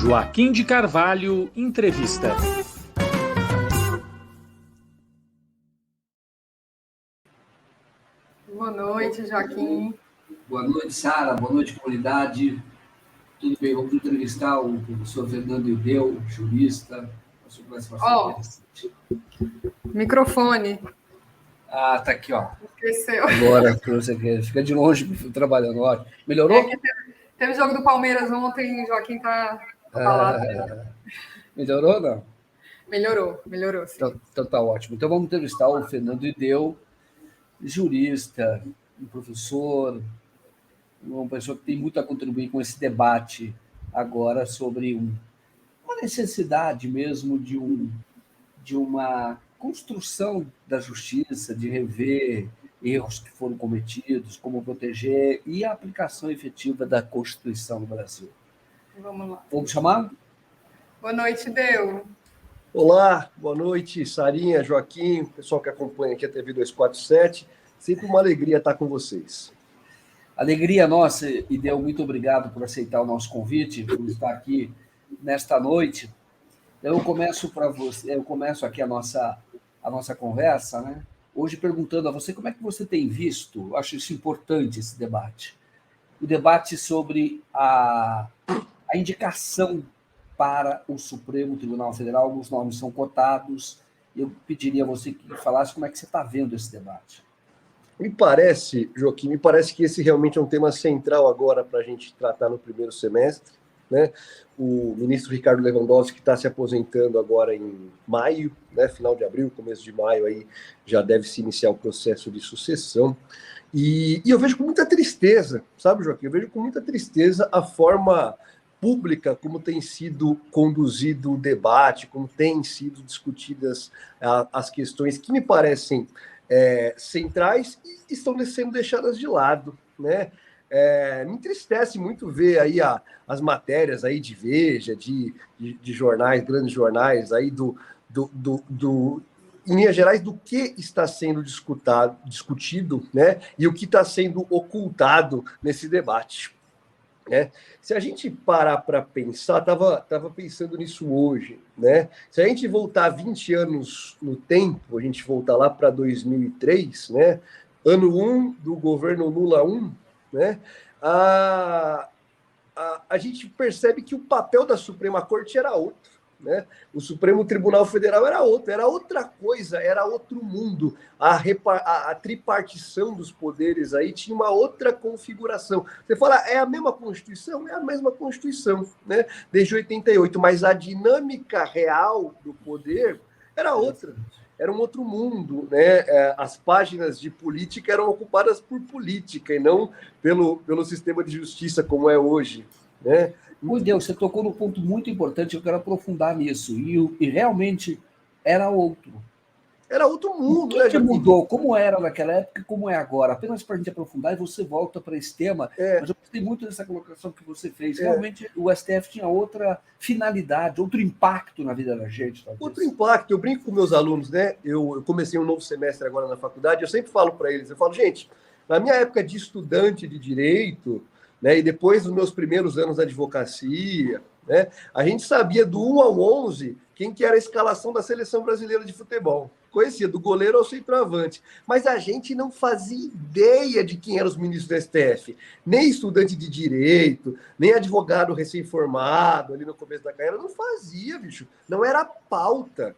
Joaquim de Carvalho Entrevista. Boa noite, Joaquim. Boa noite, Sara. Boa noite, comunidade. Tudo bem? Vamos entrevistar o professor Fernando Ideu, jurista. Microfone. Ah, tá aqui, ó. Esqueceu. Agora, você fica de longe trabalhando. Ótimo. Melhorou? Teve jogo do Palmeiras ontem, Joaquim tá abalado. Melhorou, não? Melhorou, sim. Então tá ótimo. Então vamos entrevistar o Fernando Ideu, jurista, um professor, uma pessoa que tem muito a contribuir com esse debate agora sobre uma necessidade mesmo de uma construção da justiça, de rever erros que foram cometidos, como proteger e a aplicação efetiva da Constituição no Brasil. Vamos lá. Vamos chamar? Boa noite, Ideu. Olá, boa noite, Sarinha, Joaquim, pessoal que acompanha aqui a TV 247. Sempre uma alegria estar com vocês. Alegria nossa, Ideu, muito obrigado por aceitar o nosso convite, por estar aqui nesta noite. Eu começo aqui a nossa conversa, né? Hoje perguntando a você como é que você tem visto, eu acho isso importante, esse debate. O debate sobre a indicação para o Supremo Tribunal Federal, alguns nomes são cotados. Eu pediria a você que falasse como é que você está vendo esse debate. Me parece, Joaquim, que esse realmente é um tema central agora para a gente tratar no primeiro semestre, né? O ministro Ricardo Lewandowski está se aposentando agora em maio, né? Final de abril, começo de maio, aí já deve se iniciar o processo de sucessão. E eu vejo com muita tristeza, sabe, Joaquim? Eu vejo com muita tristeza a forma pública como tem sido conduzido o debate, como têm sido discutidas as questões que me parecem centrais e estão sendo deixadas de lado, né? Me entristece muito ver aí as matérias aí de Veja, de jornais, grandes jornais aí em linhas gerais, do que está sendo discutido, né? E o que está sendo ocultado nesse debate. Se a gente parar para pensar, estava pensando nisso hoje, né? Se a gente voltar 20 anos no tempo, a gente voltar lá para 2003, né? Ano 1 do governo Lula 1, né? A gente percebe que o papel da Suprema Corte era outro, né? O Supremo Tribunal Federal era outra coisa, era outro mundo. A tripartição dos poderes aí tinha uma outra configuração. Você fala, é a mesma Constituição? É a mesma Constituição, né? Desde 88, mas a dinâmica real do poder era outra. Era um outro mundo, né? As páginas de política eram ocupadas por política e não pelo sistema de justiça como é hoje, né? Meu Deus, você tocou num ponto muito importante, eu quero aprofundar nisso. E realmente era outro. Era outro mundo, O que mudou? Como era naquela época e como é agora? Apenas para a gente aprofundar e você volta para esse tema. Mas eu gostei muito dessa colocação que você fez. Realmente o STF tinha outra finalidade, outro impacto na vida da gente. Talvez. Outro impacto. Eu brinco com meus alunos, né? Eu comecei um novo semestre agora na faculdade, eu sempre falo para eles, gente, na minha época de estudante de direito, né, e depois dos meus primeiros anos da advocacia, né, a gente sabia do 1 ao 11 quem que era a escalação da seleção brasileira de futebol. Conhecia do goleiro ao centroavante. Mas a gente não fazia ideia de quem eram os ministros do STF. Nem estudante de direito, nem advogado recém-formado ali no começo da carreira. Não fazia, bicho. Não era pauta.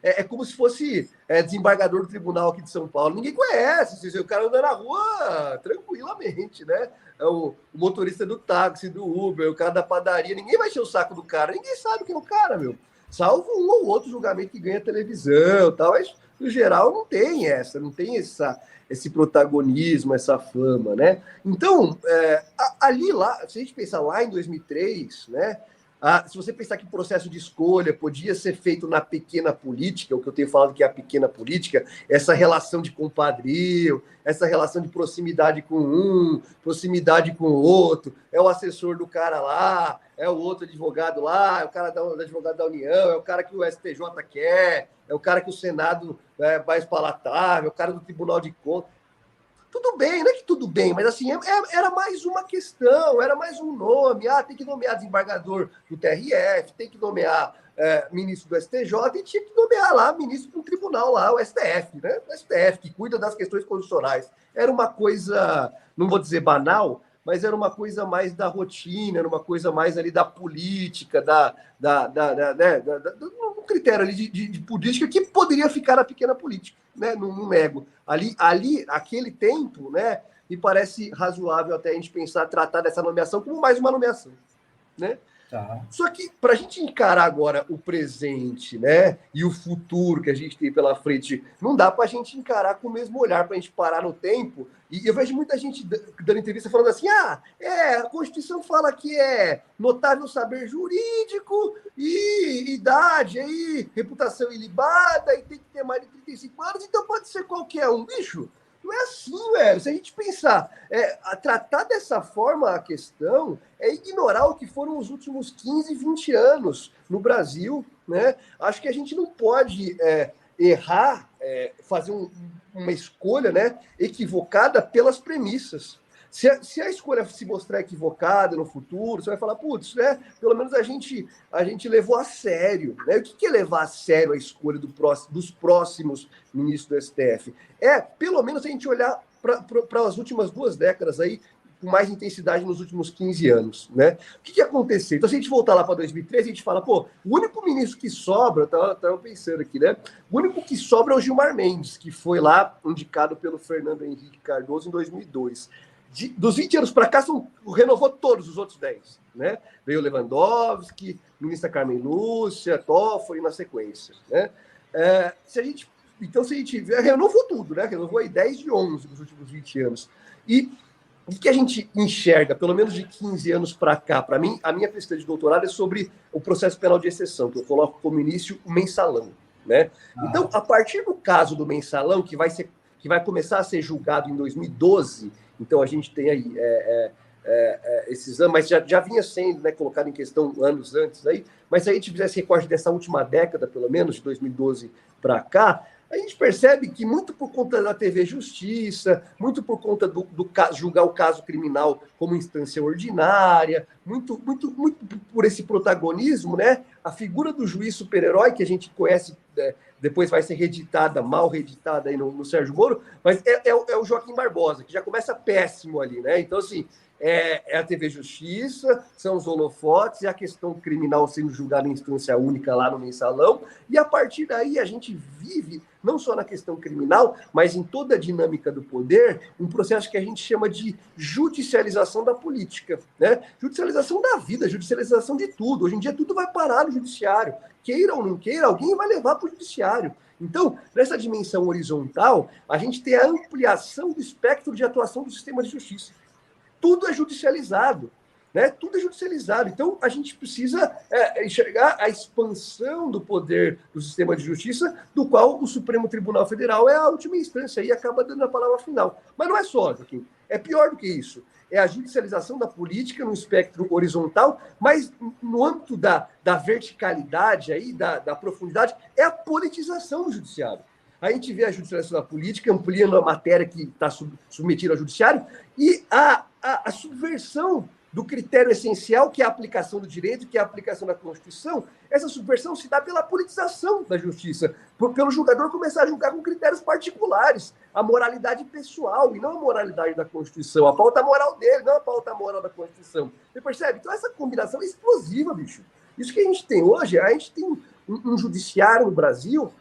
É como se fosse desembargador do tribunal aqui de São Paulo. Ninguém conhece. O cara anda na rua tranquilamente, né? O motorista do táxi, do Uber, o cara da padaria. Ninguém vai encher o saco do cara. Ninguém sabe quem é o cara, meu. Salvo um ou outro julgamento que ganha televisão e tal. Mas, no geral, não tem esse protagonismo, essa fama, né? Então, se a gente pensar lá em 2003, né? Se você pensar que o processo de escolha podia ser feito na pequena política, o que eu tenho falado que é a pequena política, essa relação de compadrio, essa relação de proximidade com um, proximidade com o outro, é o assessor do cara lá, é o outro advogado lá, é o cara do advogado da União, é o cara que o STJ quer, é o cara que o Senado é mais palatável, é o cara do Tribunal de Contas. tudo bem, não é que tudo bem, mas assim, era mais uma questão, era mais um nome. Tem que nomear desembargador do TRF, tem que nomear ministro do STJ, e tinha que nomear lá ministro do tribunal, lá, o STF, né? O STF, que cuida das questões constitucionais. Era uma coisa, não vou dizer banal, mas era uma coisa mais da rotina, era uma coisa mais ali da política, um critério ali de política que poderia ficar na pequena política, né? Não nego. Ali, aquele tempo, né, me parece razoável até a gente pensar, tratar dessa nomeação como mais uma nomeação, né? Tá. Só que para a gente encarar agora o presente, né, e o futuro que a gente tem pela frente, não dá para a gente encarar com o mesmo olhar, para a gente parar no tempo. E eu vejo muita gente dando entrevista falando assim: a Constituição fala que é notável saber jurídico e idade, aí, reputação ilibada, e tem que ter mais de 35 anos, então pode ser qualquer um. Bicho, não é assim, velho. Se a gente pensar, a tratar dessa forma a questão é ignorar o que foram os últimos 15, 20 anos no Brasil, né? Acho que a gente não pode errar, fazer uma escolha, né, equivocada pelas premissas. Se a escolha se mostrar equivocada no futuro, você vai falar, putz, né? Pelo menos a gente levou a sério. Né? O que é levar a sério a escolha dos próximos ministros do STF? Pelo menos, a gente olhar para as últimas 2 décadas aí, com mais intensidade nos últimos 15 anos. Né? O que aconteceu? Então, se a gente voltar lá para 2013, a gente fala, o único ministro que sobra, estava pensando aqui, né? O único que sobra é o Gilmar Mendes, que foi lá indicado pelo Fernando Henrique Cardoso em 2002. Dos 20 anos para cá, renovou todos os outros 10. Né? Veio Lewandowski, ministra Carmen Lúcia, Toffoli na sequência. Né? Se a gente renovou tudo, né? Renovou aí 10 de 11 dos últimos 20 anos. E o que a gente enxerga, pelo menos de 15 anos para cá, para mim, a minha pesquisa de doutorado é sobre o processo penal de exceção, que eu coloco como início o mensalão. Né? Então, a partir do caso do mensalão, que vai começar a ser julgado em 2012, então a gente tem aí esses anos, mas já vinha sendo, né, colocado em questão anos antes, aí, mas se a gente fizesse recorte dessa última década, pelo menos, de 2012 para cá, a gente percebe que muito por conta da TV Justiça, muito por conta do julgar o caso criminal como instância ordinária, muito por esse protagonismo, né? A figura do juiz super-herói, que a gente conhece, depois vai ser mal reeditada aí no Sérgio Moro, mas é o Joaquim Barbosa, que já começa péssimo ali, né? Então, assim, é a TV Justiça, são os holofotes, é a questão criminal sendo julgada em instância única lá no mensalão, e a partir daí a gente vive, não só na questão criminal, mas em toda a dinâmica do poder, um processo que a gente chama de judicialização da política, né? Judicialização da vida, judicialização de tudo. Hoje em dia tudo vai parar no judiciário. Queira ou não queira, alguém vai levar para o judiciário. Então, nessa dimensão horizontal, a gente tem a ampliação do espectro de atuação do sistema de justiça. Tudo é judicializado, né? Tudo é judicializado. Então, a gente precisa enxergar a expansão do poder do sistema de justiça, do qual o Supremo Tribunal Federal é a última instância e acaba dando a palavra final. Mas não é só, Joaquim. É pior do que isso. É a judicialização da política no espectro horizontal, mas no âmbito da verticalidade, aí, da profundidade, é a politização do judiciário. A gente vê a judicialização da política ampliando a matéria que está submetida ao judiciário e a subversão do critério essencial, que é a aplicação do direito, que é a aplicação da Constituição. Essa subversão se dá pela politização da justiça, pelo julgador começar a julgar com critérios particulares, a moralidade pessoal e não a moralidade da Constituição, a pauta moral dele, não a pauta moral da Constituição. Você percebe? Então essa combinação é explosiva, bicho. Isso que a gente tem hoje, a gente tem um judiciário no Brasil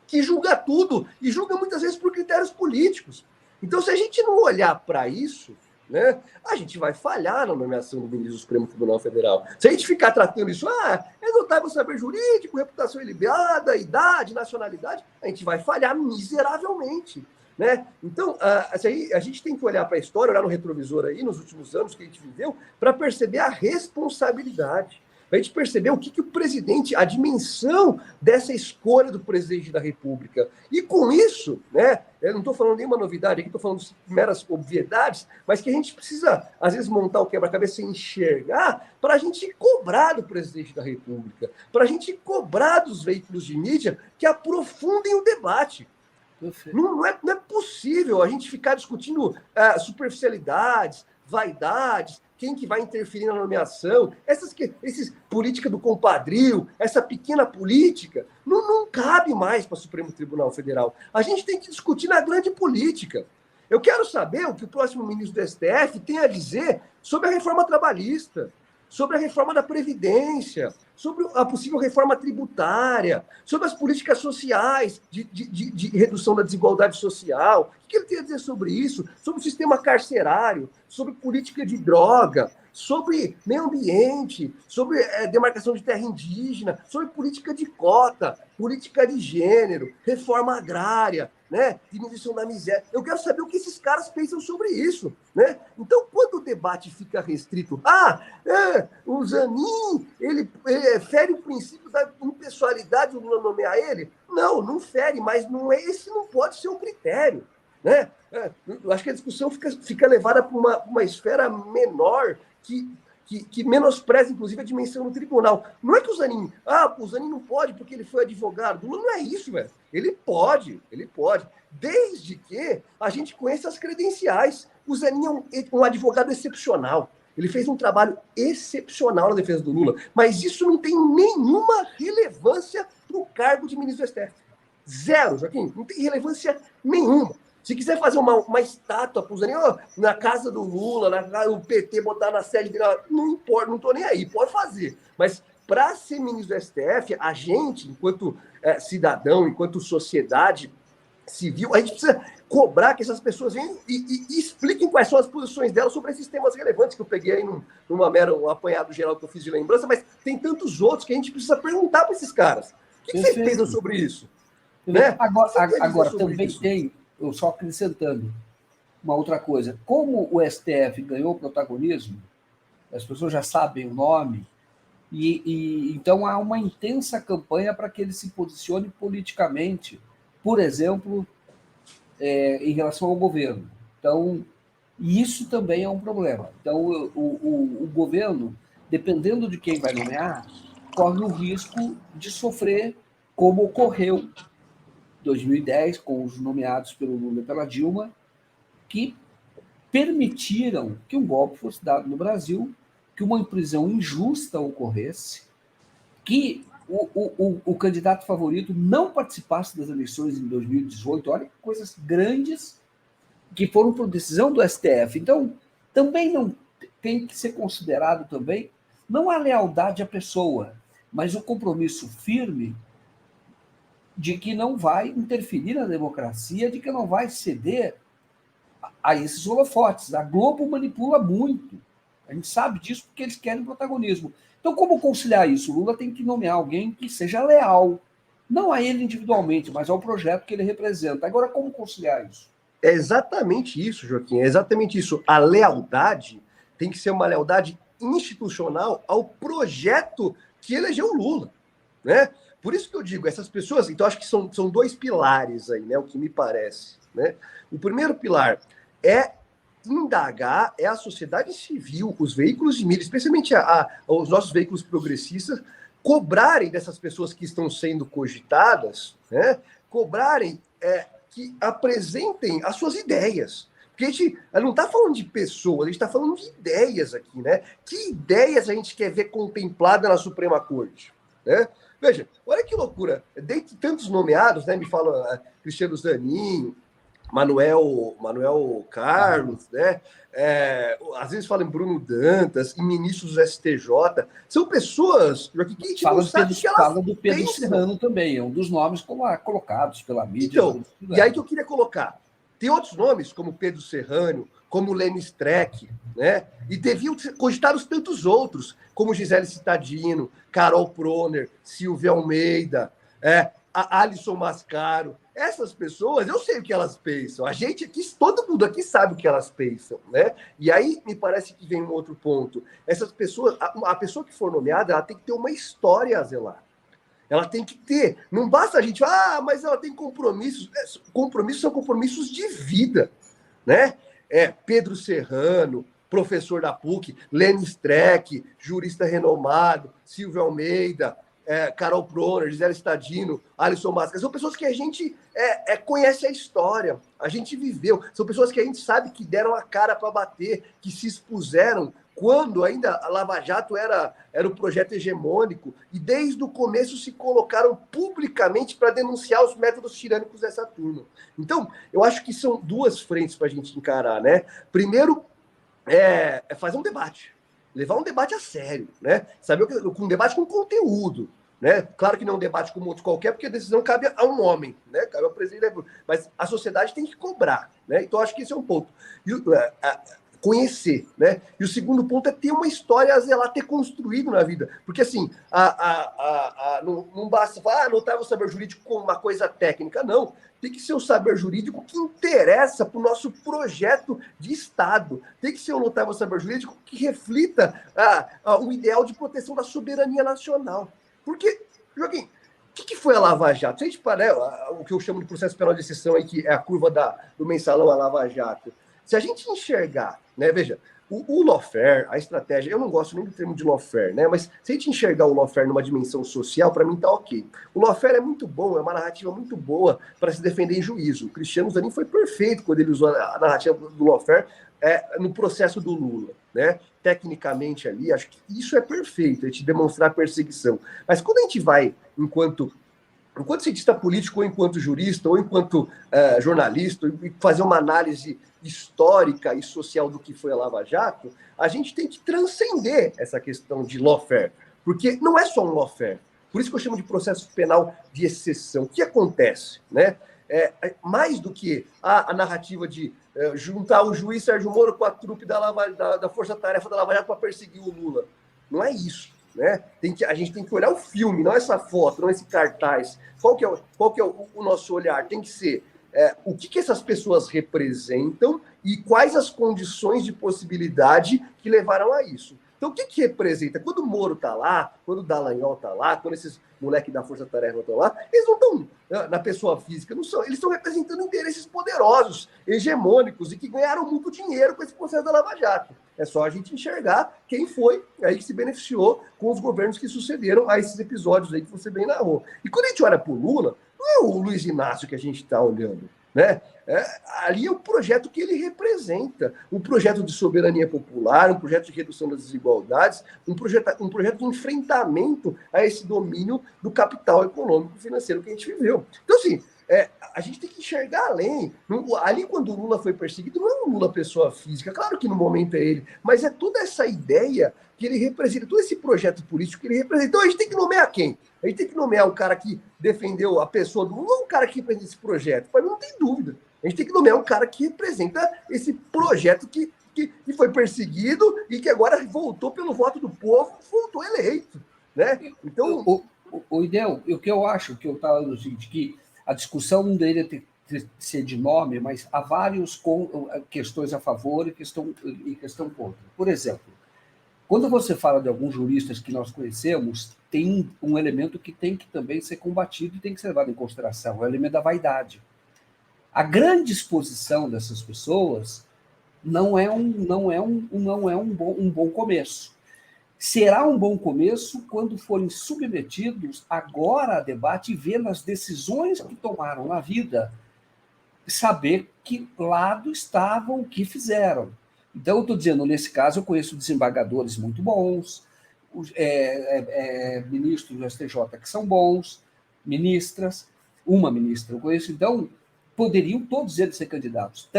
que julga tudo e julga muitas vezes por critérios políticos. Então, se a gente não olhar para isso, né, a gente vai falhar na nomeação do ministro do Supremo Tribunal Federal. Se a gente ficar tratando isso, é notável saber jurídico, reputação ilibada, idade, nacionalidade, a gente vai falhar miseravelmente. Né? Então, a gente tem que olhar para a história, olhar no retrovisor aí, nos últimos anos que a gente viveu, para perceber a responsabilidade. Para a gente perceber o que o presidente, a dimensão dessa escolha do presidente da República. E com isso, né, eu não estou falando nenhuma novidade aqui, estou falando de meras obviedades, mas que a gente precisa, às vezes, montar o quebra-cabeça e enxergar para a gente cobrar do presidente da República, para a gente cobrar dos veículos de mídia que aprofundem o debate. Não é possível a gente ficar discutindo superficialidades, vaidades, quem que vai interferir na nomeação, esses política do compadrio, essa pequena política, não cabe mais para o Supremo Tribunal Federal. A gente tem que discutir na grande política. Eu quero saber o que o próximo ministro do STF tem a dizer sobre a reforma trabalhista, sobre a reforma da Previdência, sobre a possível reforma tributária, sobre as políticas sociais de redução da desigualdade social. O que ele tem a dizer sobre isso? Sobre o sistema carcerário, sobre política de droga, sobre meio ambiente, sobre demarcação de terra indígena, sobre política de cota, política de gênero, reforma agrária, né? Diminuição da miséria. Eu quero saber o que esses caras pensam sobre isso, né? Então, quando o debate fica restrito, o Zanin, ele fere o princípio da impessoalidade do Lula nomear ele? Não fere, mas esse não pode ser um critério, né? Eu acho que a discussão fica levada para uma esfera menor que menospreza, inclusive, a dimensão do tribunal. Não é que o Zanin não pode porque ele foi advogado. Não é isso, velho. Ele pode, desde que a gente conheça as credenciais. O Zanin é um advogado excepcional. Ele fez um trabalho excepcional na defesa do Lula, mas isso não tem nenhuma relevância para o cargo de ministro do STF. Zero, Joaquim, não tem relevância nenhuma. Se quiser fazer uma estátua para o Zanin, na casa do Lula, o PT botar na sede dele, não importa, não estou nem aí, pode fazer. Mas para ser ministro do STF, a gente, enquanto cidadão, enquanto sociedade civil, a gente precisa cobrar que essas pessoas venham e expliquem quais são as posições delas sobre esses temas relevantes que eu peguei aí numa mero apanhado geral que eu fiz de lembrança, mas tem tantos outros que a gente precisa perguntar para esses caras. O que vocês pensam sobre isso? Né? Agora também isso? Tem, eu só acrescentando uma outra coisa, como o STF ganhou protagonismo, as pessoas já sabem o nome, e então há uma intensa campanha para que ele se posicione politicamente, por exemplo, em relação ao governo. Então, isso também é um problema. Então, o governo, dependendo de quem vai nomear, corre o risco de sofrer, como ocorreu em 2010, com os nomeados pelo Lula e pela Dilma, que permitiram que um golpe fosse dado no Brasil, que uma prisão injusta ocorresse, que o candidato favorito não participasse das eleições em 2018. Olha que coisas grandes que foram por decisão do STF. Então, também não tem que ser considerado também, não a lealdade à pessoa, mas o compromisso firme de que não vai interferir na democracia, de que não vai ceder a esses holofotes. A Globo manipula muito. A gente sabe disso porque eles querem protagonismo. Então, como conciliar isso? O Lula tem que nomear alguém que seja leal, não a ele individualmente, mas ao projeto que ele representa. Agora, como conciliar isso? É exatamente isso, Joaquim, é exatamente isso. A lealdade tem que ser uma lealdade institucional ao projeto que elegeu o Lula, né? Por isso que eu digo, essas pessoas, então acho que são dois pilares aí, né? O que me parece, né? O primeiro pilar é indagar, é a sociedade civil, os veículos de mídia, especialmente os nossos veículos progressistas, cobrarem dessas pessoas que estão sendo cogitadas, né? Cobrarem que apresentem as suas ideias. Porque a gente não está falando de pessoas, a gente está falando de ideias aqui, né? Que ideias a gente quer ver contemplada na Suprema Corte, né? Veja, olha que loucura. Dentre tantos nomeados, né? Me fala Cristiano Zanin, Manuel Carlos, né? Às vezes falam em Bruno Dantas, em ministros do STJ. São pessoas que a gente não sabe que elas fala do Pedro Serrano também, é um dos nomes colocados pela mídia. Então, e aí que eu queria colocar. Tem outros nomes, como Pedro Serrano, como Lênin Streck, né? E deviam ser cogitados tantos outros, como Gisele Cittadino, Carol Proner, Silvia Almeida, a Alisson Mascaro. Essas pessoas, eu sei o que elas pensam. A gente aqui, todo mundo aqui sabe o que elas pensam, né? E aí me parece que vem um outro ponto. Essas pessoas, a pessoa que for nomeada, ela tem que ter uma história a zelar. Ela tem que ter. Não basta a gente, mas ela tem compromissos. Compromissos são compromissos de vida, né? Pedro Serrano, professor da PUC, Lênin Streck, jurista renomado, Silvio Almeida, Carol Proner, Gisele Stadino, Alisson Masca, são pessoas que a gente conhece a história, a gente viveu, são pessoas que a gente sabe que deram a cara para bater, que se expuseram quando ainda a Lava Jato era o projeto hegemônico, e desde o começo se colocaram publicamente para denunciar os métodos tirânicos dessa turma. Então, eu acho que são duas frentes para a gente encarar, né? Primeiro, fazer um debate, levar um debate a sério, né? Saber um debate com conteúdo, né? Claro que não é um debate como outro qualquer, porque a decisão cabe a um homem, né? Cabe ao presidente, mas a sociedade tem que cobrar, né? Então acho que esse é um ponto. E, conhecer, né? E o segundo ponto é ter uma história a zelar, ter construído na vida, porque assim, não basta falar, anotar o saber jurídico como uma coisa técnica, não. Tem que ser o saber jurídico que interessa para o nosso projeto de Estado. Tem que ser o notável saber jurídico que reflita o ideal de proteção da soberania nacional. Porque, Joaquim, o que foi a Lava Jato? Se a gente parar, o que eu chamo de processo penal de exceção, aí, que é a curva do mensalão à Lava Jato, se a gente enxergar, né, veja, o lawfare, a estratégia, eu não gosto nem do termo de lawfare, né, mas se a gente enxergar o lawfare numa dimensão social, para mim tá ok. O lawfare é muito bom, é uma narrativa muito boa para se defender em juízo. O Cristiano Zanin foi perfeito quando ele usou a narrativa do lawfare no processo do Lula, né? Tecnicamente ali, acho que isso é perfeito, a gente demonstrar perseguição. Mas quando a gente vai, enquanto cientista político, ou enquanto jurista, ou enquanto jornalista, e fazer uma análise histórica e social do que foi a Lava Jato, a gente tem que transcender essa questão de lawfare, porque não é só um lawfare. Por isso que eu chamo de processo penal de exceção. O que acontece, né? Mais do que a narrativa de juntar o juiz Sérgio Moro com a trupe da Força Tarefa da Lava Jato para perseguir o Lula. Não é isso. Né? A gente tem que olhar o filme, não essa foto, não esse cartaz. Qual que é o nosso olhar? Tem que ser o que essas pessoas representam e quais as condições de possibilidade que levaram a isso. Então, o que representa? Quando o Moro está lá, quando o Dallagnol está lá, quando esses moleques da Força Tarefa estão lá, eles não estão na pessoa física, não são, eles estão representando interesses poderosos, hegemônicos, e que ganharam muito dinheiro com esse processo da Lava Jato. É só a gente enxergar quem foi aí que se beneficiou com os governos que sucederam a esses episódios aí que você bem narrou. E quando a gente olha para o Lula, não é o Luiz Inácio que a gente está olhando, né? Ali é o projeto que ele representa, um projeto de soberania popular, um projeto de redução das desigualdades, um projeto de enfrentamento a esse domínio do capital econômico e financeiro que a gente viveu. Então, assim, a gente tem que enxergar além. Ali, quando o Lula foi perseguido, não é um Lula pessoa física, claro que no momento é ele, mas é toda essa ideia que ele representa, todo esse projeto político que ele representa. Então, a gente tem que nomear quem? A gente tem que nomear o cara que defendeu a pessoa do Lula, não o cara que representa esse projeto. Para mim, não tem dúvida. A gente tem que nomear um cara que representa esse projeto que foi perseguido e que agora voltou pelo voto do povo, voltou eleito, né? Então... O Idel, o que eu acho, que eu estava no seguinte, que a discussão não deveria ter ser de nome, mas há várias questões a favor e questão contra. Por exemplo, quando você fala de alguns juristas que nós conhecemos, tem um elemento que tem que também ser combatido e tem que ser levado em consideração, é o elemento da vaidade. A grande exposição dessas pessoas não é um bom começo. Será um bom começo quando forem submetidos agora a debate e ver nas decisões que tomaram na vida, saber que lado estavam, o que fizeram. Então, eu estou dizendo, nesse caso, eu conheço desembargadores muito bons, ministros do STJ que são bons, ministras, uma ministra eu conheço, então poderiam todos eles ser candidatos.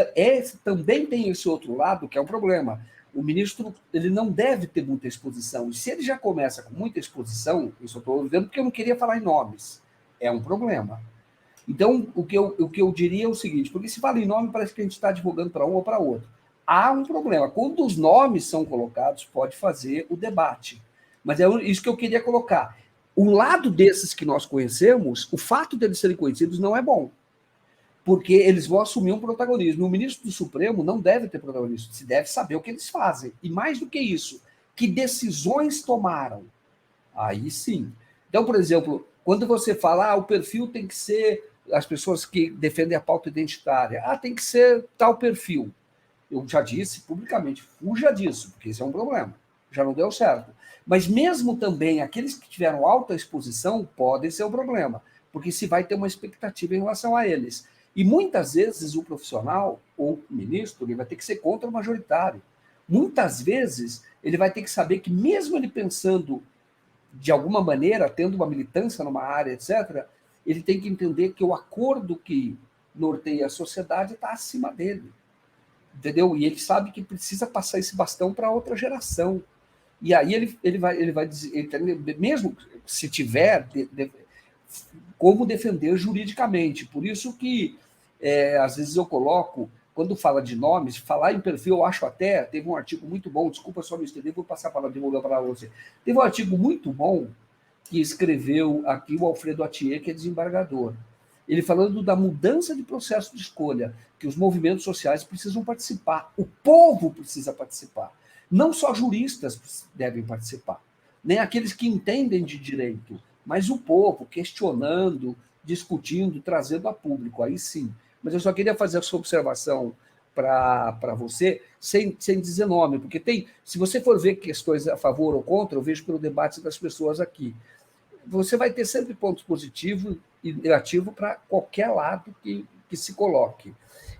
Também tem esse outro lado, que é um problema. O ministro ele não deve ter muita exposição. E se ele já começa com muita exposição, isso eu estou dizendo porque eu não queria falar em nomes, é um problema. Então, o que eu diria é o seguinte, porque se fala em nome, parece que a gente está advogando para um ou para outro. Há um problema. Quando os nomes são colocados, pode fazer o debate. Mas é isso que eu queria colocar. O lado desses que nós conhecemos, o fato deles serem conhecidos não é bom. Porque eles vão assumir um protagonismo. O ministro do Supremo não deve ter protagonismo, se deve saber o que eles fazem. E mais do que isso, que decisões tomaram. Aí sim. Então, por exemplo, quando você fala, o perfil tem que ser as pessoas que defendem a pauta identitária. Tem que ser tal perfil. Eu já disse publicamente, fuja disso, porque esse é um problema. já não deu certo. Mas mesmo também aqueles que tiveram alta exposição podem ser um problema, porque se vai ter uma expectativa em relação a eles. E muitas vezes o profissional ou o ministro ele vai ter que ser contra o majoritário. Muitas vezes ele vai ter que saber que mesmo ele pensando de alguma maneira, tendo uma militância numa área, etc., ele tem que entender que o acordo que norteia a sociedade está acima dele. Entendeu? E ele sabe que precisa passar esse bastão para outra geração. E aí ele vai dizer, mesmo se tiver, como defender juridicamente. Por isso que, às vezes, eu coloco, quando fala de nomes, falar em perfil, eu acho até, teve um artigo muito bom, desculpa só me estender, vou passar para devolver a palavra a você. Teve um artigo muito bom que escreveu aqui o Alfredo Atier, que é desembargador. Ele falando da mudança de processo de escolha, que os movimentos sociais precisam participar, o povo precisa participar. Não só juristas devem participar, nem aqueles que entendem de direito, mas o povo questionando, discutindo, trazendo a público, aí sim. Mas eu só queria fazer essa observação para você, sem dizer nome, porque tem, se você for ver questões a favor ou contra, eu vejo pelo debate das pessoas aqui, você vai ter sempre pontos positivos e negativos para qualquer lado que se coloque.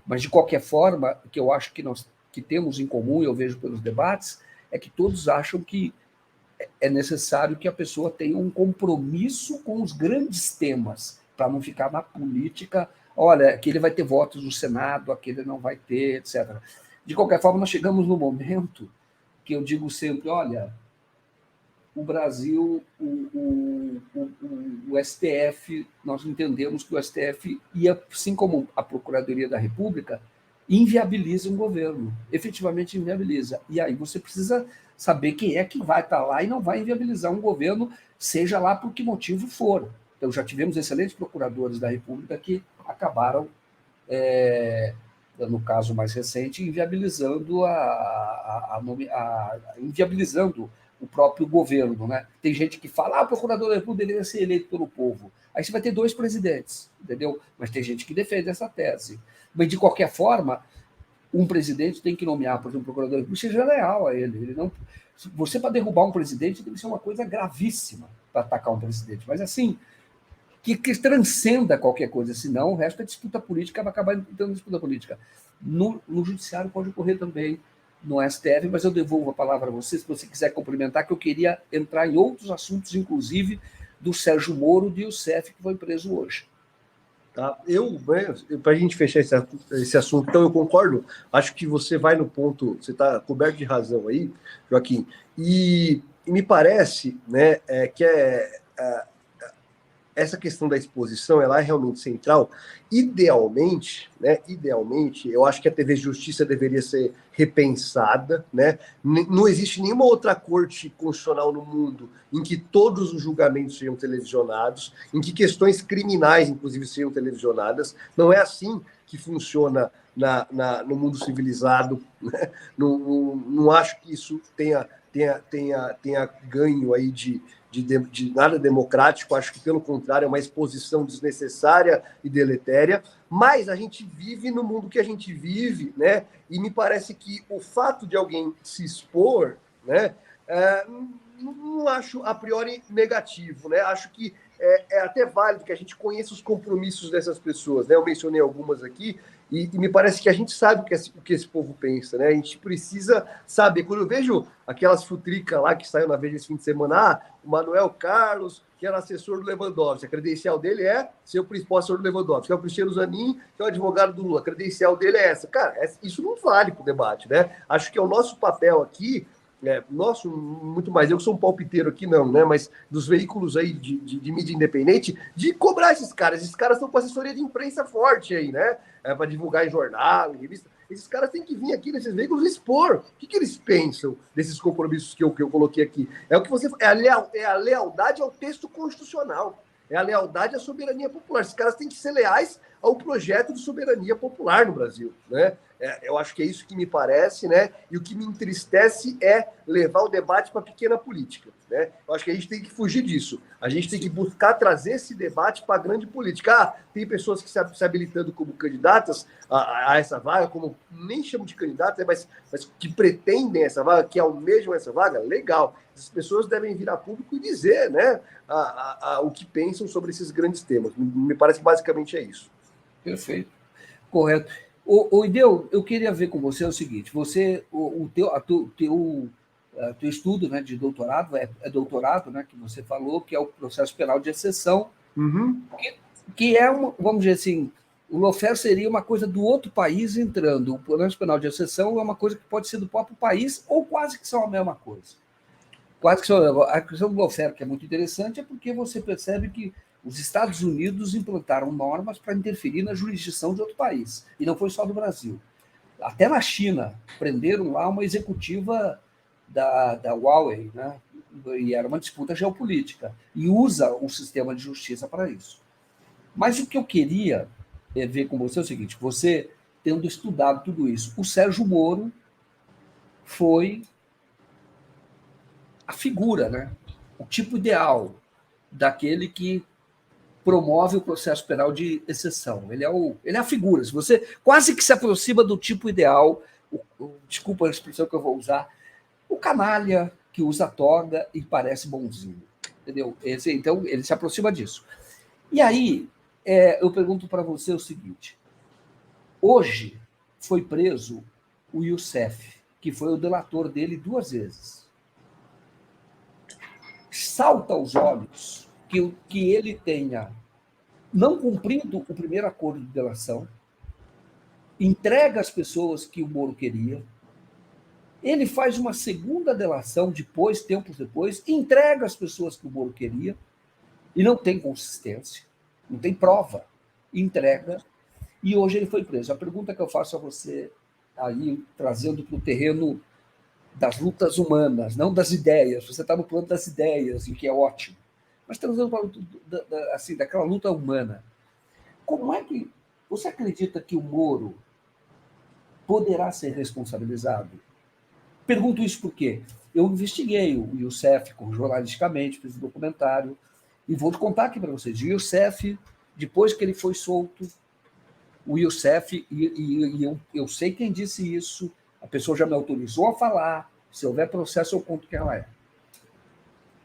Mas, de qualquer forma, o que eu acho que nós que temos em comum, eu vejo pelos debates, é que todos acham que é necessário que a pessoa tenha um compromisso com os grandes temas, para não ficar na política, olha, aquele vai ter votos no Senado, aquele não vai ter, etc. De qualquer forma, nós chegamos no momento que eu digo sempre, olha, o Brasil, o STF, nós entendemos que o STF ia, assim como a Procuradoria da República, inviabiliza um governo, efetivamente inviabiliza. E aí você precisa saber quem é que vai estar lá e não vai inviabilizar um governo, seja lá por que motivo for. Então, já tivemos excelentes procuradores da República que acabaram, no caso mais recente, inviabilizando inviabilizando o próprio governo. Né? Tem gente que fala o procurador da República deveria ser eleito pelo povo. Aí você vai ter 2 presidentes, entendeu? Mas tem gente que defende essa tese. Mas, de qualquer forma, um presidente tem que nomear, por exemplo, um procurador da República, seja leal a ele. Ele não, você, para derrubar um presidente, tem que ser uma coisa gravíssima para atacar um presidente. Mas, assim, que transcenda qualquer coisa, senão o resto é disputa política, vai acabar entrando disputa política. No judiciário pode ocorrer também, no STF, mas eu devolvo a palavra a você, se você quiser complementar, que eu queria entrar em outros assuntos, inclusive do Sérgio Moro e do Youssef, que foi preso hoje. Tá? Para a gente fechar esse assunto, então eu concordo, acho que você vai no ponto, você está coberto de razão aí, Joaquim, e me parece, né, que essa questão da exposição ela é realmente central. Idealmente, eu acho que a TV Justiça deveria ser repensada, né? Não existe nenhuma outra corte constitucional no mundo em que todos os julgamentos sejam televisionados, em que questões criminais, inclusive, sejam televisionadas. Não é assim que funciona no mundo civilizado. Né? Não acho que isso tenha ganho aí de nada democrático, acho que, pelo contrário, é uma exposição desnecessária e deletéria, mas a gente vive no mundo que a gente vive, né? E me parece que o fato de alguém se expor, né, não acho a priori negativo, né? Acho que é até válido que a gente conheça os compromissos dessas pessoas, né? Eu mencionei algumas aqui, e me parece que a gente sabe o que esse povo pensa, né? A gente precisa saber. Quando eu vejo aquelas futricas lá que saiu na Veja esse fim de semana, o Manuel Carlos, que era assessor do Lewandowski, a credencial dele é ser o principal assessor do Lewandowski, que é o Cristiano Zanin, que é o advogado do Lula, a credencial dele é essa. Cara, isso não vale para o debate, né? Acho que é o nosso papel aqui, nosso, muito mais, eu que sou um palpiteiro aqui não, né? Mas dos veículos aí de mídia independente, de cobrar esses caras estão com assessoria de imprensa forte aí, né? Para divulgar em jornal, em revista. Esses caras têm que vir aqui nesses veículos expor o que eles pensam desses compromissos que eu coloquei aqui. É o que você é a lealdade ao texto constitucional, é a lealdade à soberania popular. Esses caras têm que ser leais ao projeto de soberania popular no Brasil, né? Eu acho que é isso que me parece, né? E o que me entristece é levar o debate para a pequena política, né? Eu acho que a gente tem que fugir disso. A gente tem que buscar trazer esse debate para a grande política. Tem pessoas que se habilitando como candidatas a essa vaga, como nem chamam de candidata, mas que pretendem essa vaga, que almejam essa vaga, legal. As pessoas devem vir a público e dizer, né, o que pensam sobre esses grandes temas. Me parece que basicamente é isso. Perfeito. Correto. O Ideu, eu queria ver com você o seguinte: você, o teu estudo, né, de doutorado, é doutorado, né, que você falou, que é o processo penal de exceção, que é, vamos dizer assim, o lawfare seria uma coisa do outro país entrando. O processo penal de exceção é uma coisa que pode ser do próprio país ou quase que são a mesma coisa. Quase que são. A questão do lawfare, que é muito interessante, é porque você percebe que os Estados Unidos implantaram normas para interferir na jurisdição de outro país. E não foi só do Brasil. Até na China, prenderam lá uma executiva da Huawei, né? E era uma disputa geopolítica. E usa o sistema de justiça para isso. Mas o que eu queria ver com você é o seguinte: você, tendo estudado tudo isso, o Sérgio Moro foi a figura, né? O tipo ideal daquele que promove o processo penal de exceção. Ele é a figura. Se você quase que se aproxima do tipo ideal, desculpa a expressão que eu vou usar, o canalha que usa toga e parece bonzinho. Entendeu? Então, ele se aproxima disso. E aí, eu pergunto para você o seguinte: hoje foi preso o Youssef, que foi o delator dele 2 vezes. Salta aos olhos que ele tenha não cumprido o primeiro acordo de delação, entrega as pessoas que o Moro queria, ele faz uma segunda delação tempos depois, entrega as pessoas que o Moro queria, e não tem consistência, não tem prova, entrega, e hoje ele foi preso. A pergunta que eu faço a você, aí, trazendo para o terreno das lutas humanas, não das ideias, você está no plano das ideias, o que é ótimo, mas trazendo para assim, daquela luta humana. Como é que você acredita que o Moro poderá ser responsabilizado? Pergunto isso porque eu investiguei o Youssef jornalisticamente, fiz um documentário, e vou te contar aqui para vocês. O Youssef, depois que ele foi solto, o Youssef, e eu sei quem disse isso, a pessoa já me autorizou a falar, se houver processo eu conto quem ela é.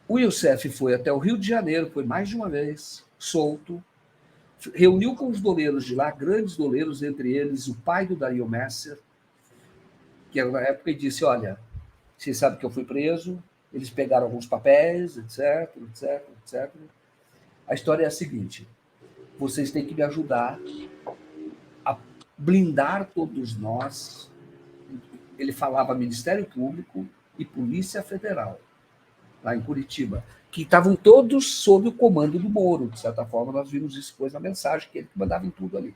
O Youssef foi até o Rio de Janeiro, foi mais de uma vez, solto, reuniu com os doleiros de lá, grandes doleiros, entre eles o pai do Dario Messer, que era na época, e disse: olha, vocês sabem que eu fui preso, eles pegaram alguns papéis, etc, etc, etc. A história é a seguinte: vocês têm que me ajudar a blindar todos nós. Ele falava Ministério Público e Polícia Federal, lá em Curitiba, que estavam todos sob o comando do Moro. De certa forma, nós vimos isso depois na mensagem, que ele mandava em tudo ali.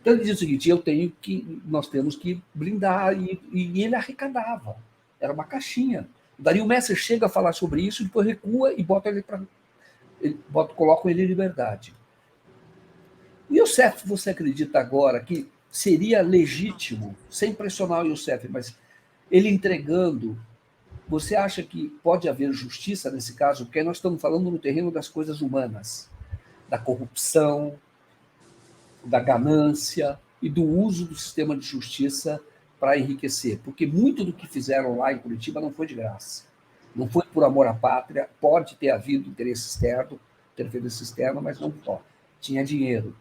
Então ele dizia o seguinte: nós temos que blindar, e ele arrecadava. Era uma caixinha. O Dario Messer chega a falar sobre isso, depois recua e colocam ele em liberdade. O Youssef, você acredita agora que seria legítimo, sem pressionar o Youssef, mas ele entregando, você acha que pode haver justiça nesse caso? Porque nós estamos falando no terreno das coisas humanas, da corrupção, da ganância e do uso do sistema de justiça para enriquecer. Porque muito do que fizeram lá em Curitiba não foi de graça. Não foi por amor à pátria, pode ter havido interferência externa, mas não pode. Tinha dinheiro.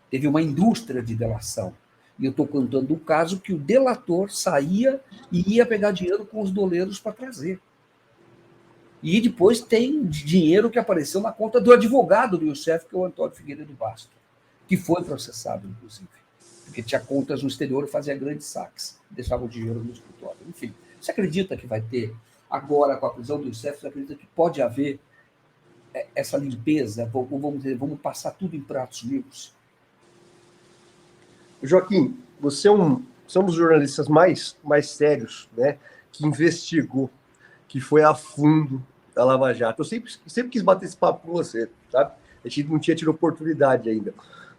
Teve uma indústria de delação. E eu estou contando um caso que o delator saía e ia pegar dinheiro com os doleiros para trazer. E depois tem dinheiro que apareceu na conta do advogado do Youssef, que é o Antônio Figueiredo Bastos, que foi processado, inclusive, porque tinha contas no exterior e fazia grandes saques, deixava o dinheiro no escritório. Enfim, você acredita que vai ter, agora com a prisão do Youssef, você acredita que pode haver essa limpeza? Vamos passar tudo em pratos limpos? Joaquim, você é um dos jornalistas mais sérios, né, que investigou, que foi a fundo da Lava Jato. Eu sempre quis bater esse papo com você, sabe? A gente não tinha tido oportunidade ainda.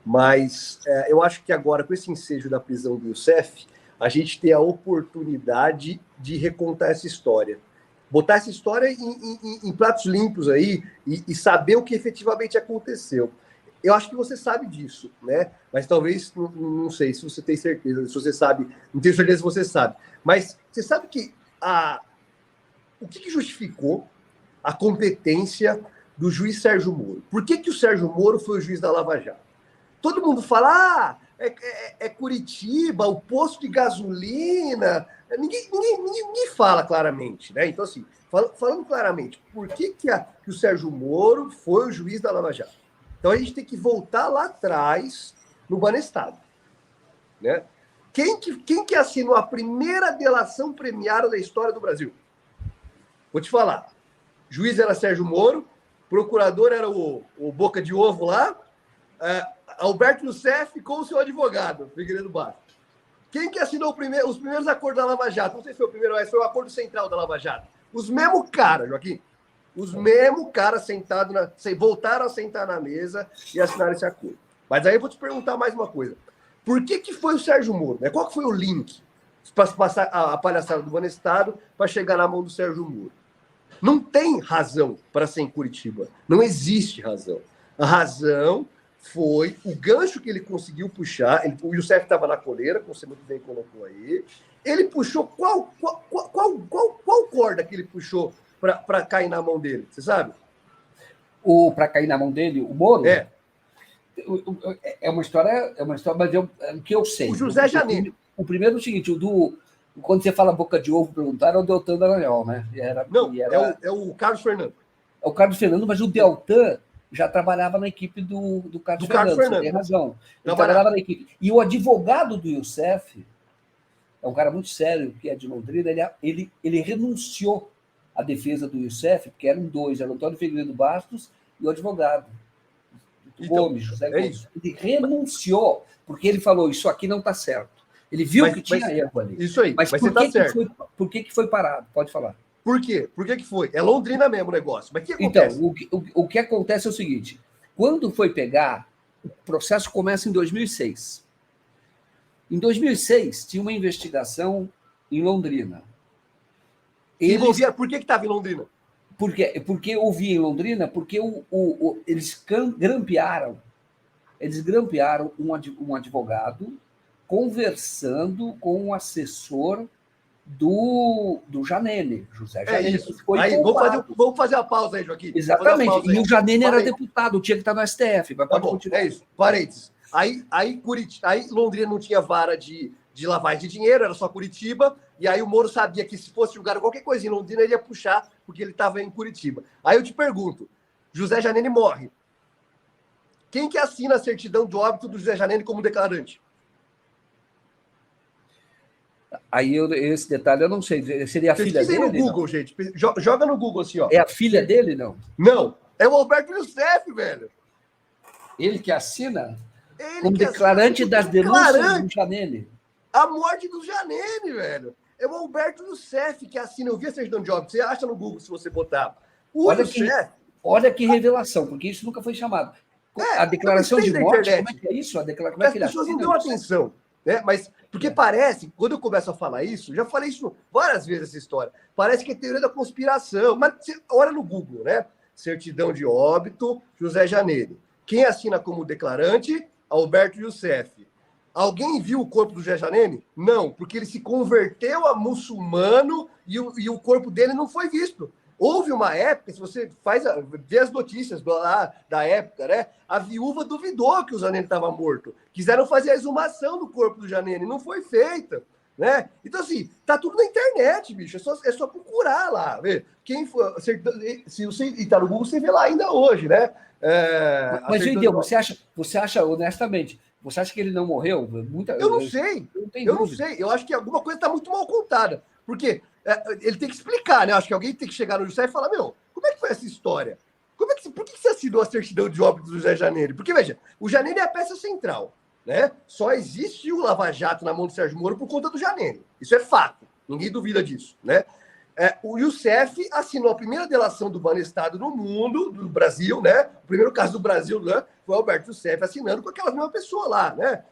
Mas eu acho que agora, com esse ensejo da prisão do Youssef, a gente tem a oportunidade de recontar essa história. Botar essa história em pratos limpos aí e saber o que efetivamente aconteceu. Eu acho que você sabe disso, né? Mas talvez, não sei se você tem certeza, se você sabe, não tenho certeza se você sabe. Mas você sabe que o que justificou a competência do juiz Sérgio Moro? Por que o Sérgio Moro foi o juiz da Lava Jato? Todo mundo fala, é Curitiba, o posto de gasolina. Ninguém fala claramente, né? Então, assim, falando claramente, por que o Sérgio Moro foi o juiz da Lava Jato? Então, a gente tem que voltar lá atrás no Banestado, né? Quem que assinou a primeira delação premiada da história do Brasil? Vou te falar. Juiz era Sérgio Moro, procurador era o Boca de Ovo lá, Alberto Youssef com o seu advogado, Figueiredo Bastos. Quem que assinou os primeiros acordos da Lava Jato? Não sei se foi o primeiro, mas foi o acordo central da Lava Jato. Os mesmos caras, Joaquim. Os mesmos caras sentados, voltaram a sentar na mesa e assinaram esse acordo. Mas aí eu vou te perguntar mais uma coisa. Por que foi o Sérgio Moro? Né? Qual que foi o link para passar a palhaçada do Banestado para chegar na mão do Sérgio Moro? Não tem razão para ser em Curitiba. Não existe razão. A razão foi o gancho que ele conseguiu puxar. O Youssef estava na coleira, como você muito bem colocou aí. Ele puxou qual corda que ele puxou para cair na mão dele? Você sabe? Para cair na mão dele, o Moro? É. É uma história, mas o que eu sei. O José Janine. O primeiro é o seguinte, quando você fala Boca de Ovo, perguntaram, é o Deltan Dallagnol, né? É o Carlos Fernando. É o Carlos Fernando, mas o Deltan já trabalhava na equipe do Carlos Fernando. Você tem razão. Ele trabalhava na equipe. E o advogado do Youssef é um cara muito sério, que é de Londrina, ele renunciou à defesa do Youssef, porque eram dois, era o Antônio Figueiredo Bastos e o advogado. Gomes, José Gomes. Ele renunciou, porque ele falou, isso aqui não está certo. Ele viu que tinha erro ali. Isso aí, mas você está certo. Por que foi parado? Pode falar. Por quê? Por que foi? É Londrina mesmo o negócio. Mas o que acontece? Então, o que acontece é o seguinte, quando foi pegar, o processo começa em 2006. Em 2006, tinha uma investigação em Londrina. Por que estava em Londrina? Porque eu vi em Londrina, porque eles grampearam um advogado conversando com um assessor do Janene, José Janene. Isso. Aí, vamos fazer a pausa aí, Joaquim. Exatamente. E o Janene era deputado, tinha que estar no STF. Mas pode continuar. É isso. Parênteses. Aí Londrina não tinha vara de lavagem de dinheiro, era só Curitiba, e aí o Moro sabia que se fosse julgado qualquer coisa em Londrina, ele ia puxar, porque ele estava em Curitiba. Aí eu te pergunto, José Janene morre. Quem que assina a certidão de óbito do José Janene como declarante? Aí esse detalhe eu não sei. Seria a filha dele? No Google, gente. Joga no Google assim, ó. É a filha dele, não? Não. É o Alberto Youssef, velho. Ele que assina? Como declarante das denúncias do Janene. A morte do Janene, velho. É o Alberto Youssef que assina. Eu vi a certidão de óbito. Você acha no Google se você botar. Olha que revelação, porque isso nunca foi chamado. A declaração de morte, como é que é isso? Como é que ele as pessoas não dão atenção. Né? Mas, porque parece, quando eu começo a falar isso, já falei isso várias vezes, essa história, parece que é teoria da conspiração. Mas olha no Google, né? Certidão de óbito, José Janene. Quem assina como declarante? Alberto Youssef. Alguém viu o corpo do José Janene? Não, porque ele se converteu a muçulmano e o corpo dele não foi visto. Houve uma época, se você vê as notícias da época, né? A viúva duvidou que o Janene estava morto. Quiseram fazer a exumação do corpo do Janene, não foi feita. Né? Então, assim, tá tudo na internet, bicho. É só procurar lá. Ver. Quem for, se você entrar no Google, você vê lá ainda hoje, né? Mas, Judeu, você acha, honestamente, você acha que ele não morreu? Eu não sei. Eu não sei. Eu acho que alguma coisa está muito mal contada. Porque ele tem que explicar, né? Eu acho que alguém tem que chegar no José e falar, como é que foi essa história? Por que você assinou a certidão de óbito do José Janene? Porque, veja, o Janene é a peça central. Né? Só existe o Lava Jato na mão do Sérgio Moro por conta do Janene. Isso é fato. Ninguém duvida disso. Né? o Youssef assinou a primeira delação do banestado no mundo, do Brasil, né? O primeiro caso do Brasil, né, foi o Alberto Youssef assinando com aquela mesma pessoa lá, né?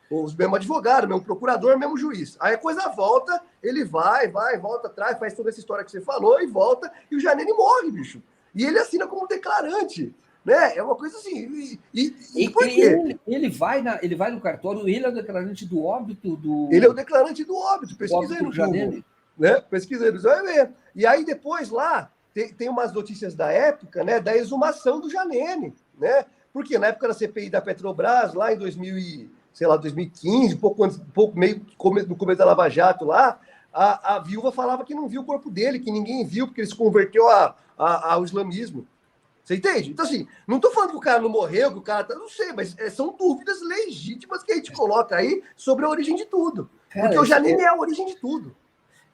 Os mesmos advogados, mesmo procurador, mesmo juiz. Aí a coisa volta, ele vai, volta atrás, faz toda essa história que você falou e volta, e o Janene morre, bicho. E ele assina como declarante. Né? É uma coisa assim. E por quê? Ele vai no cartório, ele é o declarante do óbito do. Ele é o declarante do óbito, pesquisa aí no Google. Né? Pesquisa aí, você vai ver. E aí depois lá tem umas notícias da época, né, da exumação do Janene, né? Porque na época da CPI da Petrobras, lá em 2015, no começo da Lava Jato lá, a viúva falava que não viu o corpo dele, que ninguém viu, porque ele se converteu ao islamismo. Você entende? Então, assim, não estou falando que o cara não morreu, que o cara... Não sei, mas são dúvidas legítimas que a gente coloca aí sobre a origem de tudo. Cara, porque o Janene é a origem de tudo.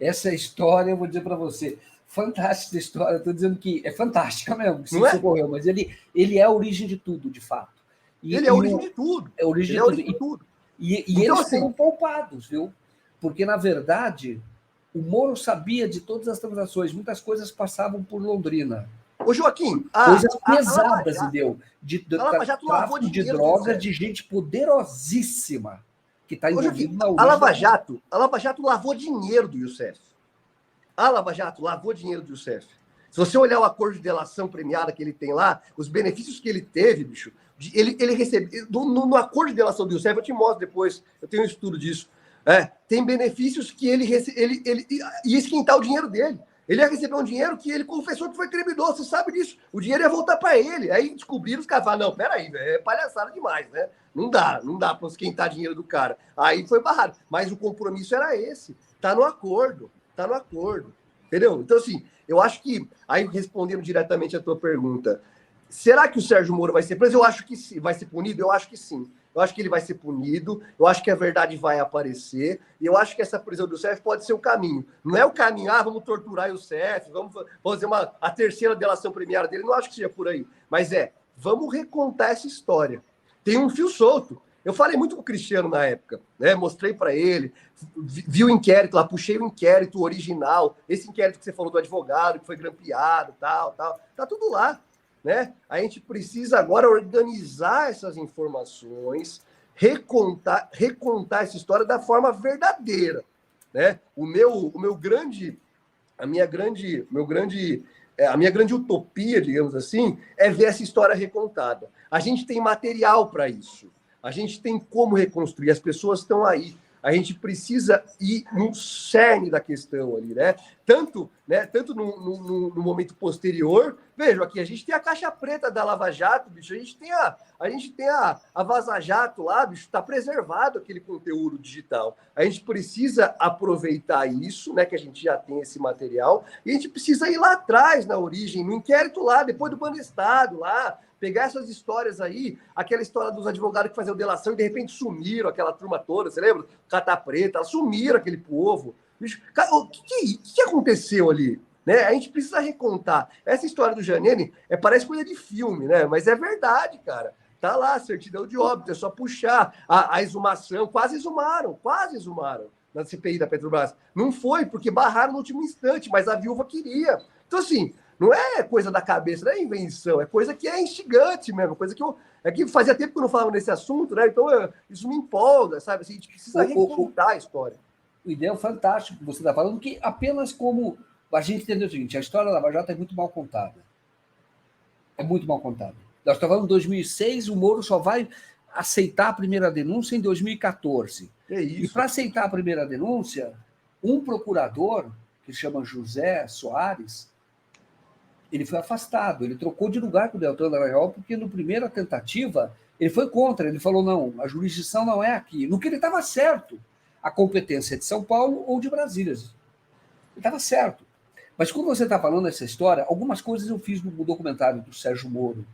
Essa história, eu vou dizer para você, fantástica história. Estou dizendo que é fantástica mesmo, se não ocorreu, mas ele é a origem de tudo, de fato. Ele é a origem de tudo. É a origem de tudo. E então, eles foram poupados, viu? Porque, na verdade, o Moro sabia de todas as transações. Muitas coisas passavam por Londrina. Ô, Joaquim, coisas pesadas, entendeu? De tráfico de drogas, de gente poderosíssima que está envolvida na origem. A Lava Jato lavou dinheiro do Youssef. A Lava Jato lavou dinheiro do Youssef. Se você olhar o acordo de delação premiada que ele tem lá, os benefícios que ele teve, bicho, ele recebeu. No acordo de delação do Youssef, eu te mostro depois, eu tenho um estudo disso. Tem benefícios que ele ia esquentar o dinheiro dele. Ele ia receber um dinheiro que ele confessou que foi criminoso, você sabe disso. O dinheiro ia voltar para ele. Aí descobriram, os caras falaram, não, peraí, é palhaçada demais, né? Não dá para esquentar dinheiro do cara. Aí foi barrado. Mas o compromisso era esse. Tá no acordo. Entendeu? Então, assim, eu acho que, aí respondendo diretamente a tua pergunta, será que o Sérgio Moro vai ser preso? Eu acho que sim. Vai ser punido? Eu acho que sim. Eu acho que ele vai ser punido, eu acho que a verdade vai aparecer, e eu acho que essa prisão do Youssef pode ser o caminho. Não é o caminho, vamos torturar o Youssef, vamos fazer a terceira delação premiada dele, não acho que seja por aí. Mas vamos recontar essa história. Tem um fio solto. Eu falei muito com o Cristiano na época, né? Mostrei para ele, vi o inquérito lá, puxei o inquérito original, esse inquérito que você falou do advogado, que foi grampeado, tal, tá tudo lá. Né? A gente precisa agora organizar essas informações, recontar essa história da forma verdadeira, né? A minha grande utopia, digamos assim, é ver essa história recontada. A gente tem material para isso, a gente tem como reconstruir, as pessoas estão aí. A gente precisa ir no cerne da questão ali, né? Tanto no momento posterior. Veja, aqui a gente tem a caixa preta da Lava Jato, bicho. A gente tem a Vaza Jato lá, bicho. Está preservado aquele conteúdo digital. A gente precisa aproveitar isso, né? Que a gente já tem esse material. E a gente precisa ir lá atrás, na origem, no inquérito lá, depois do banestado lá. Pegar essas histórias aí, aquela história dos advogados que faziam delação e de repente sumiram aquela turma toda, você lembra? Cata Preta, sumiram aquele povo. O que aconteceu ali? Né? A gente precisa recontar. Essa história do Janene parece coisa de filme, né? Mas é verdade, cara. Tá lá, certidão de óbito, é só puxar. A exumação, quase exumaram na CPI da Petrobras. Não foi, porque barraram no último instante, mas a viúva queria. Então, assim, não é coisa da cabeça, não é invenção, é coisa que é instigante mesmo, coisa que fazia tempo que eu não falava nesse assunto, né? Então isso me empolga, sabe? Assim, a gente precisa recontar a história. O ideal fantástico que você está falando, que apenas como a gente entendeu o seguinte, a história da Lava Jato é muito mal contada. É muito mal contada. Nós estamos falando em 2006, o Moro só vai aceitar a primeira denúncia em 2014. É isso. E para aceitar a primeira denúncia, um procurador, que se chama José Soares, ele foi afastado, ele trocou de lugar com o Deltan Dallagnol, porque na primeira tentativa ele foi contra, ele falou, não, a jurisdição não é aqui. No que ele estava certo, a competência é de São Paulo ou de Brasília. Ele estava certo. Mas quando você está falando essa história, algumas coisas eu fiz no documentário do Sérgio Moro.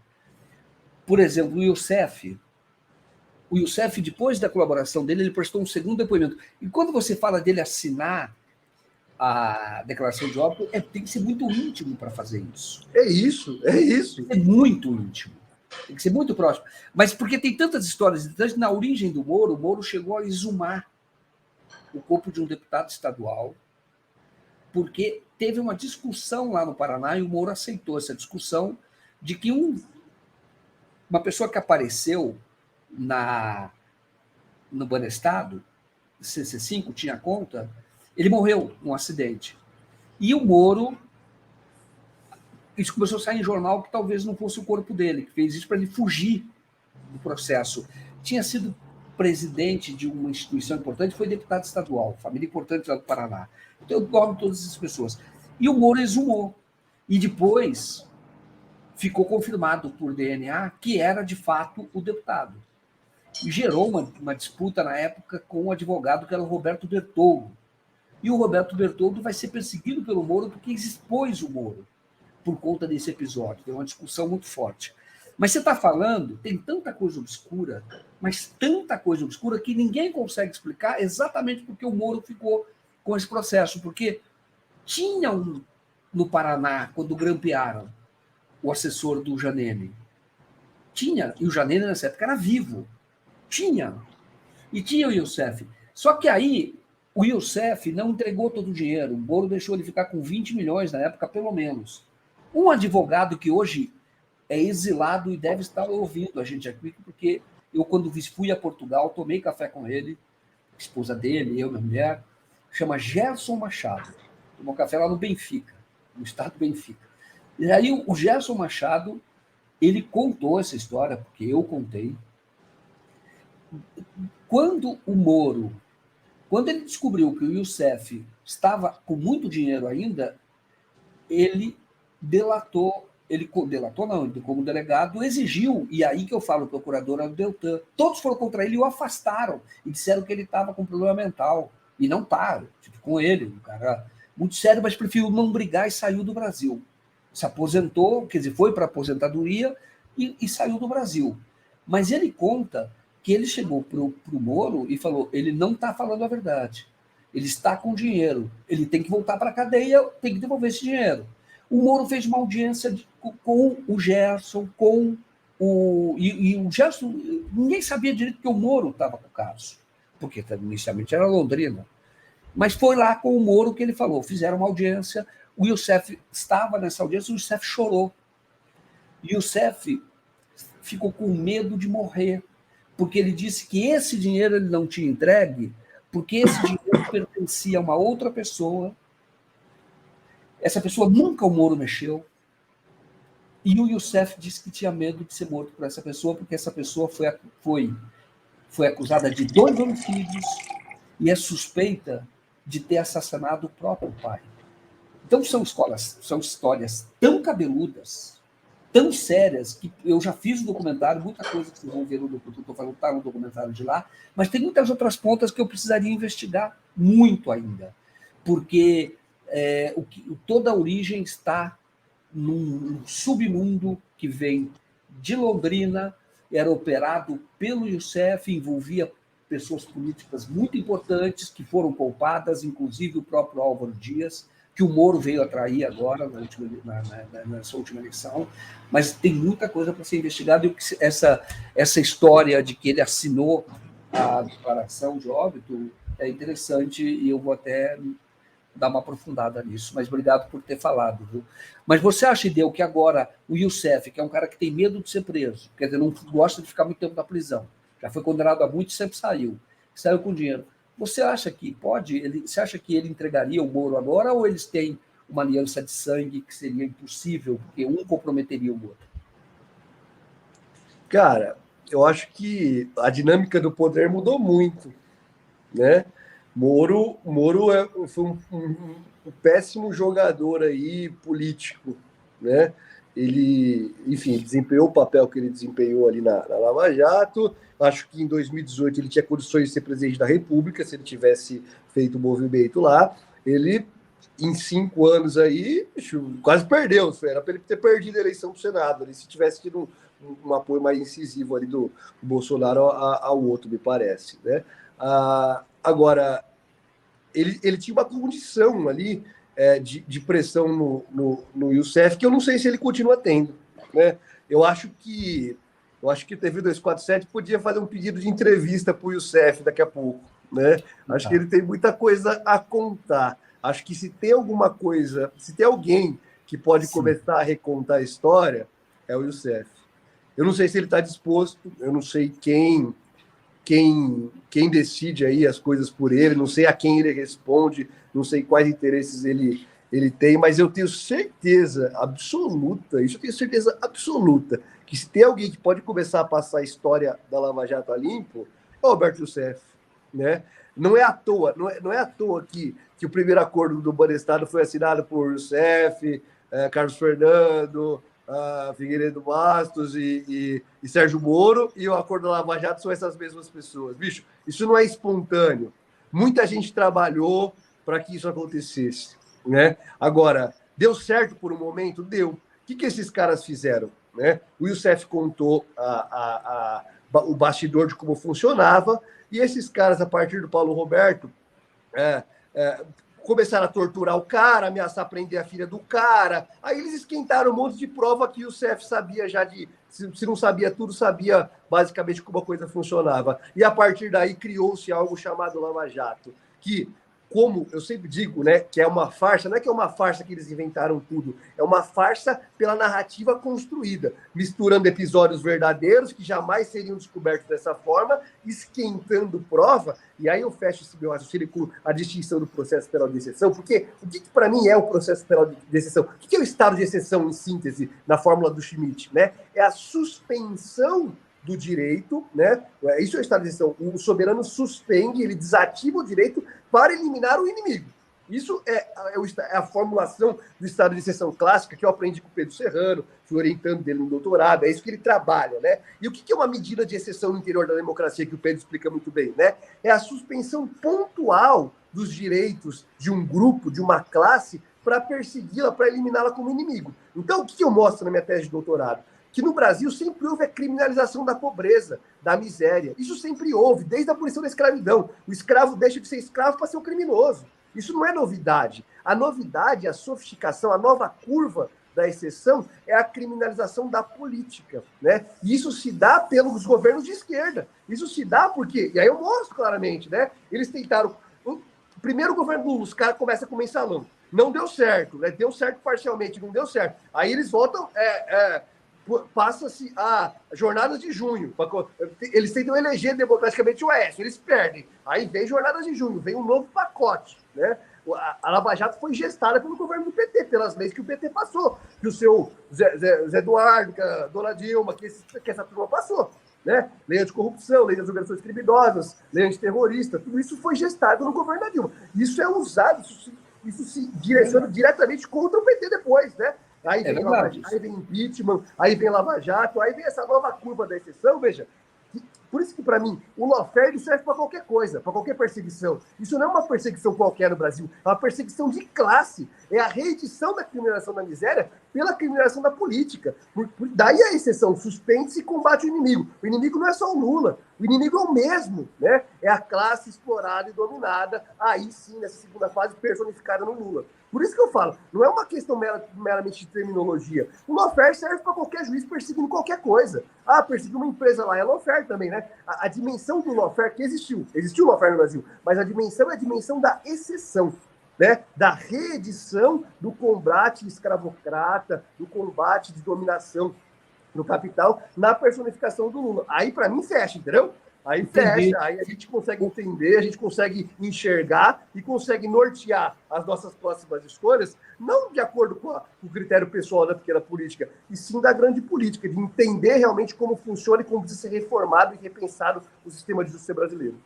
Por exemplo, o Youssef, depois da colaboração dele, ele prestou um segundo depoimento. E quando você fala dele assinar a declaração de óbito, tem que ser muito íntimo para fazer isso. É isso. Tem que ser muito íntimo. Tem que ser muito próximo. Mas porque tem tantas histórias, na origem do Moro, o Moro chegou a exumar o corpo de um deputado estadual porque teve uma discussão lá no Paraná e o Moro aceitou essa discussão de que uma pessoa que apareceu no Banestado, CC5, tinha conta, ele morreu num acidente. E o Moro, isso começou a sair em jornal que talvez não fosse o corpo dele, que fez isso para ele fugir do processo. Tinha sido presidente de uma instituição importante, foi deputado estadual, família importante lá do Paraná. Então, eu gosto de todas essas pessoas. E o Moro exumou. E depois ficou confirmado por DNA que era, de fato, o deputado. E gerou uma disputa na época com um advogado que era o Roberto Bertoldo. E o Roberto Bertoldo vai ser perseguido pelo Moro porque expôs o Moro por conta desse episódio. Tem uma discussão muito forte. Mas você está falando, tem tanta coisa obscura, mas tanta coisa obscura que ninguém consegue explicar exatamente porque o Moro ficou com esse processo. Porque tinha no Paraná, quando grampearam o assessor do Janene. Tinha, e o Janene nessa época era vivo. Tinha. E tinha o Youssef. Só que aí o Youssef não entregou todo o dinheiro. O Moro deixou ele ficar com 20 milhões na época, pelo menos. Um advogado que hoje é exilado e deve estar ouvindo a gente aqui, porque eu, quando fui a Portugal, tomei café com ele, a esposa dele, eu, minha mulher, chama Gerson Machado. Tomou café lá no Benfica, no estado do Benfica. E aí o Gerson Machado, ele contou essa história, porque eu contei. Quando o Moro, quando ele descobriu que o Youssef estava com muito dinheiro ainda, ele delatou, não, como delegado, exigiu, e aí que eu falo, o procurador era o Deltan. Todos foram contra ele e o afastaram, e disseram que ele estava com problema mental. E não está, com ele, um cara muito sério, mas preferiu não brigar e saiu do Brasil. Se aposentou, quer dizer, foi para a aposentadoria e saiu do Brasil. Mas ele conta que ele chegou para o Moro e falou, ele não está falando a verdade. Ele está com dinheiro, ele tem que voltar para a cadeia, tem que devolver esse dinheiro. O Moro fez uma audiência com o Gerson, e o Gerson, ninguém sabia direito que o Moro estava com o caso, porque inicialmente era Londrina. Mas foi lá com o Moro que ele falou, fizeram uma audiência, o Youssef estava nessa audiência, o Youssef chorou. E o Youssef ficou com medo de morrer, porque ele disse que esse dinheiro ele não tinha entregue, porque esse dinheiro pertencia a uma outra pessoa. Essa pessoa nunca o Moro mexeu. E o Youssef disse que tinha medo de ser morto por essa pessoa, porque essa pessoa foi acusada de 2 homicídios e é suspeita de ter assassinado o próprio pai. Então são histórias tão cabeludas, tão sérias, que eu já fiz o documentário, muita coisa que vocês vão ver no documentário, está no documentário de lá, mas tem muitas outras pontas que eu precisaria investigar muito ainda, porque toda a origem está num submundo que vem de Londrina, era operado pelo Youssef, envolvia pessoas políticas muito importantes que foram poupadas, inclusive o próprio Álvaro Dias, que o Moro veio atrair agora, nessa última eleição, mas tem muita coisa para ser investigada, e essa história de que ele assinou a declaração de óbito é interessante, e eu vou até dar uma aprofundada nisso, mas obrigado por ter falado. Viu? Mas você acha, Ideu, que agora o Youssef, que é um cara que tem medo de ser preso, quer dizer, não gosta de ficar muito tempo na prisão, já foi condenado a muito e sempre saiu com dinheiro, você acha que você acha que ele entregaria o Moro agora, ou eles têm uma aliança de sangue que seria impossível, porque um comprometeria o outro? Cara, eu acho que a dinâmica do poder mudou muito, né? Moro foi um péssimo jogador aí político, né? Ele, enfim, desempenhou o papel que ele desempenhou ali na Lava Jato. Acho que em 2018 ele tinha condições de ser presidente da República, se ele tivesse feito o movimento lá. Ele, em 5 anos aí, quase perdeu. Era para ele ter perdido a eleição para o Senado, ali, se tivesse tido um apoio mais incisivo ali do Bolsonaro ao outro, me parece, né? Agora, ele tinha uma condição ali de pressão no Youssef, que eu não sei se ele continua tendo, né? Eu acho que o TV 247 podia fazer um pedido de entrevista para o Youssef daqui a pouco, né? Acho que ele tem muita coisa a contar. acho que se tem alguma coisa, se tem alguém que pode começar a recontar a história, é o Youssef. Eu não sei se ele está disposto, eu não sei quem decide aí as coisas por ele, não sei a quem ele responde, não sei quais interesses ele tem, mas eu tenho certeza absoluta, que se tem alguém que pode começar a passar a história da Lava Jato a limpo, é o Roberto Youssef, né? Não é à toa, não é à toa que o primeiro acordo do Banestado foi assinado por Youssef, Carlos Fernando, Figueiredo Bastos e Sérgio Moro, e o acordo da Lava Jato são essas mesmas pessoas. Bicho, isso não é espontâneo. Muita gente trabalhou para que isso acontecesse, né? Agora, deu certo por um momento? Deu. O que esses caras fizeram? Né? O Youssef contou o bastidor de como funcionava, e esses caras, a partir do Paulo Roberto, começaram a torturar o cara, ameaçar prender a filha do cara. Aí eles esquentaram um monte de prova que o Youssef sabia já se não sabia tudo, sabia basicamente como a coisa funcionava. E a partir daí criou-se algo chamado Lava Jato, que, como eu sempre digo, né, que é uma farsa, não é que é uma farsa que eles inventaram tudo, é uma farsa pela narrativa construída, misturando episódios verdadeiros que jamais seriam descobertos dessa forma, esquentando prova, e aí eu fecho esse meu raciocínio com a distinção do processo penal de exceção, porque o que para mim é o processo penal de exceção? O que é o estado de exceção, em síntese, na fórmula do Schmitt? Né? É a suspensão do direito, né? Isso é o estado de exceção. O soberano suspende, ele desativa o direito para eliminar o inimigo. Isso é a formulação do estado de exceção clássica que eu aprendi com o Pedro Serrano, fui orientando dele no doutorado, é isso que ele trabalha, né? E o que é uma medida de exceção no interior da democracia, que o Pedro explica muito bem, né? É a suspensão pontual dos direitos de um grupo, de uma classe, para persegui-la, para eliminá-la como inimigo. Então, o que eu mostro na minha tese de doutorado? Que no Brasil sempre houve a criminalização da pobreza, da miséria. Isso sempre houve, desde a abolição da escravidão. O escravo deixa de ser escravo para ser um criminoso. Isso não é novidade. A novidade, a sofisticação, a nova curva da exceção é a criminalização da política, né? E isso se dá pelos governos de esquerda. Isso se dá porque, e aí eu mostro claramente, né? Eles tentaram... O primeiro governo Lula, os caras começam com mensalão. Não deu certo, né? Deu certo parcialmente, não deu certo. Aí eles voltam... passa-se a jornadas de junho. Eles tentam eleger democraticamente o Aécio, eles perdem. Aí vem jornadas de junho, vem um novo pacote. Né? A Lava Jato foi gestada pelo governo do PT, pelas leis que o PT passou, que o seu Zé Eduardo, que a dona Dilma, que essa turma passou. Né? Lei anticorrupção, lei das organizações criminosas, lei antiterrorista, tudo isso foi gestado no governo da Dilma. Isso é usado, isso se direciona diretamente contra o PT depois, né? Aí vem aí vem impeachment, aí vem Lava Jato, aí vem essa nova curva da exceção, veja. Por isso que, para mim, o lawfare serve para qualquer coisa, para qualquer perseguição. Isso não é uma perseguição qualquer no Brasil, é uma perseguição de classe. É a reedição da criminalização da miséria pela criminalização da política. Daí a exceção, suspende-se e combate o inimigo. O inimigo não é só o Lula, o inimigo é o mesmo, né? É a classe explorada e dominada, aí sim, nessa segunda fase, personificada no Lula. Por isso que eu falo, não é uma questão meramente de terminologia. O lawfare serve para qualquer juiz perseguindo qualquer coisa. Perseguir uma empresa lá é lawfare também, né? A dimensão do lawfare que existiu lawfare no Brasil, mas a dimensão é a dimensão da exceção, né? Da reedição do combate escravocrata, do combate de dominação do capital na personificação do Lula. Aí, para mim, fecha, entendeu? Aí fecha, aí a gente consegue entender, a gente consegue enxergar e consegue nortear as nossas próximas escolhas, não de acordo com o critério pessoal da pequena política, e sim da grande política, de entender realmente como funciona e como precisa ser reformado e repensado o sistema de justiça brasileiro.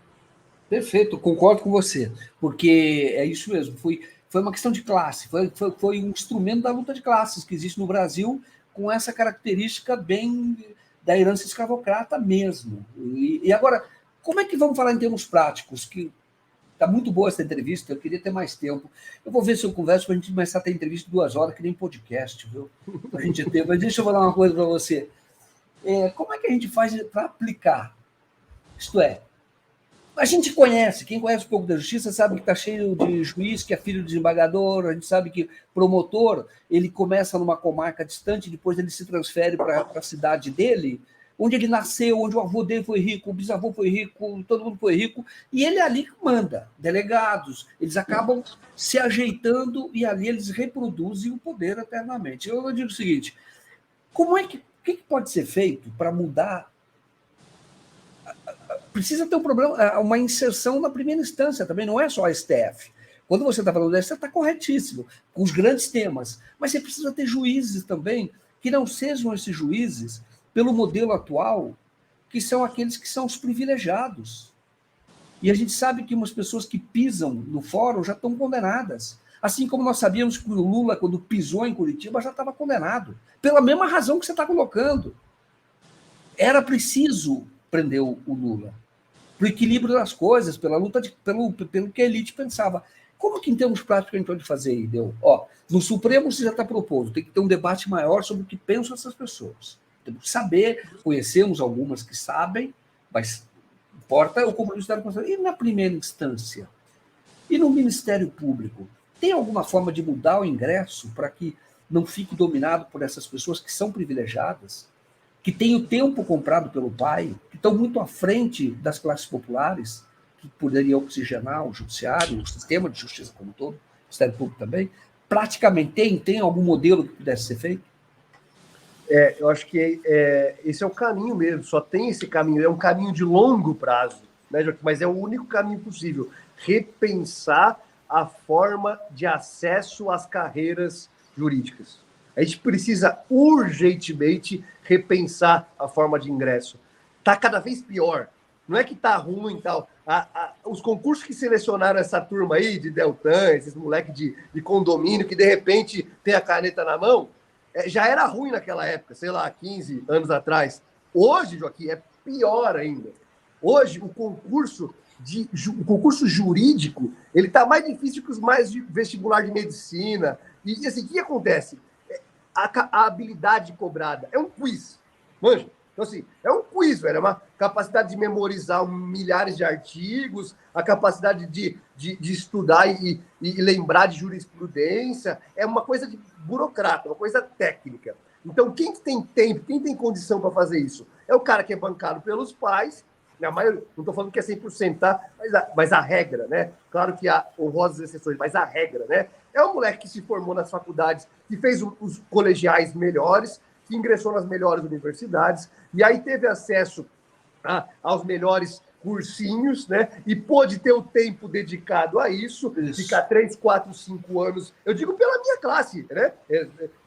Perfeito, concordo com você, porque é isso mesmo, foi uma questão de classe, foi um instrumento da luta de classes que existe no Brasil com essa característica bem da herança escravocrata mesmo. E agora, como é que vamos falar em termos práticos? Que está muito boa essa entrevista, eu queria ter mais tempo. Eu vou ver se eu converso para a gente começar a ter entrevista 2 horas, que nem podcast, viu? A gente ter. Mas deixa eu falar uma coisa para você. Como é que a gente faz para aplicar? Isto é, a gente conhece, quem conhece um pouco da justiça sabe que está cheio de juiz que é filho de desembargador, a gente sabe que promotor, ele começa numa comarca distante, depois ele se transfere para a cidade dele. onde ele nasceu, onde o avô dele foi rico, o bisavô foi rico, todo mundo foi rico, e ele é ali que manda, delegados, eles acabam se ajeitando e ali eles reproduzem o poder eternamente. Eu digo o seguinte, o que pode ser feito para mudar? Precisa ter um problema, uma inserção na primeira instância também, não é só a STF. Quando você está falando da STF, está corretíssimo, com os grandes temas, mas você precisa ter juízes também, que não sejam esses juízes, pelo modelo atual, que são aqueles que são os privilegiados. E a gente sabe que umas pessoas que pisam no fórum já estão condenadas. Assim como nós sabíamos que o Lula, quando pisou em Curitiba, já estava condenado. Pela mesma razão que você está colocando. Era preciso prender o Lula. Para o equilíbrio das coisas, pela luta, pelo que a elite pensava. Como que, em termos práticos, a gente pode fazer, Ideu? No Supremo você já está proposto, tem que ter um debate maior sobre o que pensam essas pessoas. Temos que saber, conhecemos algumas que sabem, mas importa o compromisso da Constituição. E na primeira instância? E no Ministério Público? Tem alguma forma de mudar o ingresso para que não fique dominado por essas pessoas que são privilegiadas, que têm o tempo comprado pelo pai, que estão muito à frente das classes populares, que poderiam oxigenar o judiciário, o sistema de justiça como um todo, o Ministério Público também? Praticamente tem algum modelo que pudesse ser feito? Eu acho que esse é o caminho mesmo, só tem esse caminho, é um caminho de longo prazo, né, Joaquim? Mas é o único caminho possível, repensar a forma de acesso às carreiras jurídicas. A gente precisa urgentemente repensar a forma de ingresso. Está cada vez pior, não é que está ruim e tal. Os concursos que selecionaram essa turma aí, de Deltan, esses moleques de condomínio, que de repente tem a caneta na mão, já era ruim naquela época, sei lá, 15 anos atrás. Hoje, Joaquim, é pior ainda. Hoje, o concurso jurídico, ele está mais difícil que os mais de vestibular de medicina. E assim, o que acontece? A habilidade cobrada é um quiz, manja? Então, assim, é um quiz, velho. É uma capacidade de memorizar milhares de artigos, a capacidade de estudar e lembrar de jurisprudência. É uma coisa de burocrata, uma coisa técnica. Então, quem tem tempo, quem tem condição para fazer isso? É o cara que é bancado pelos pais. A maioria, não estou falando que é 100%, tá? Mas a regra, né? Claro que há honrosas exceções, mas a regra, né? É um moleque que se formou nas faculdades, que fez os colegiais melhores, que ingressou nas melhores universidades, e aí teve acesso aos melhores cursinhos, né? E pôde ter o tempo dedicado a isso, ficar 3, 4, 5 anos. Eu digo pela minha classe, né?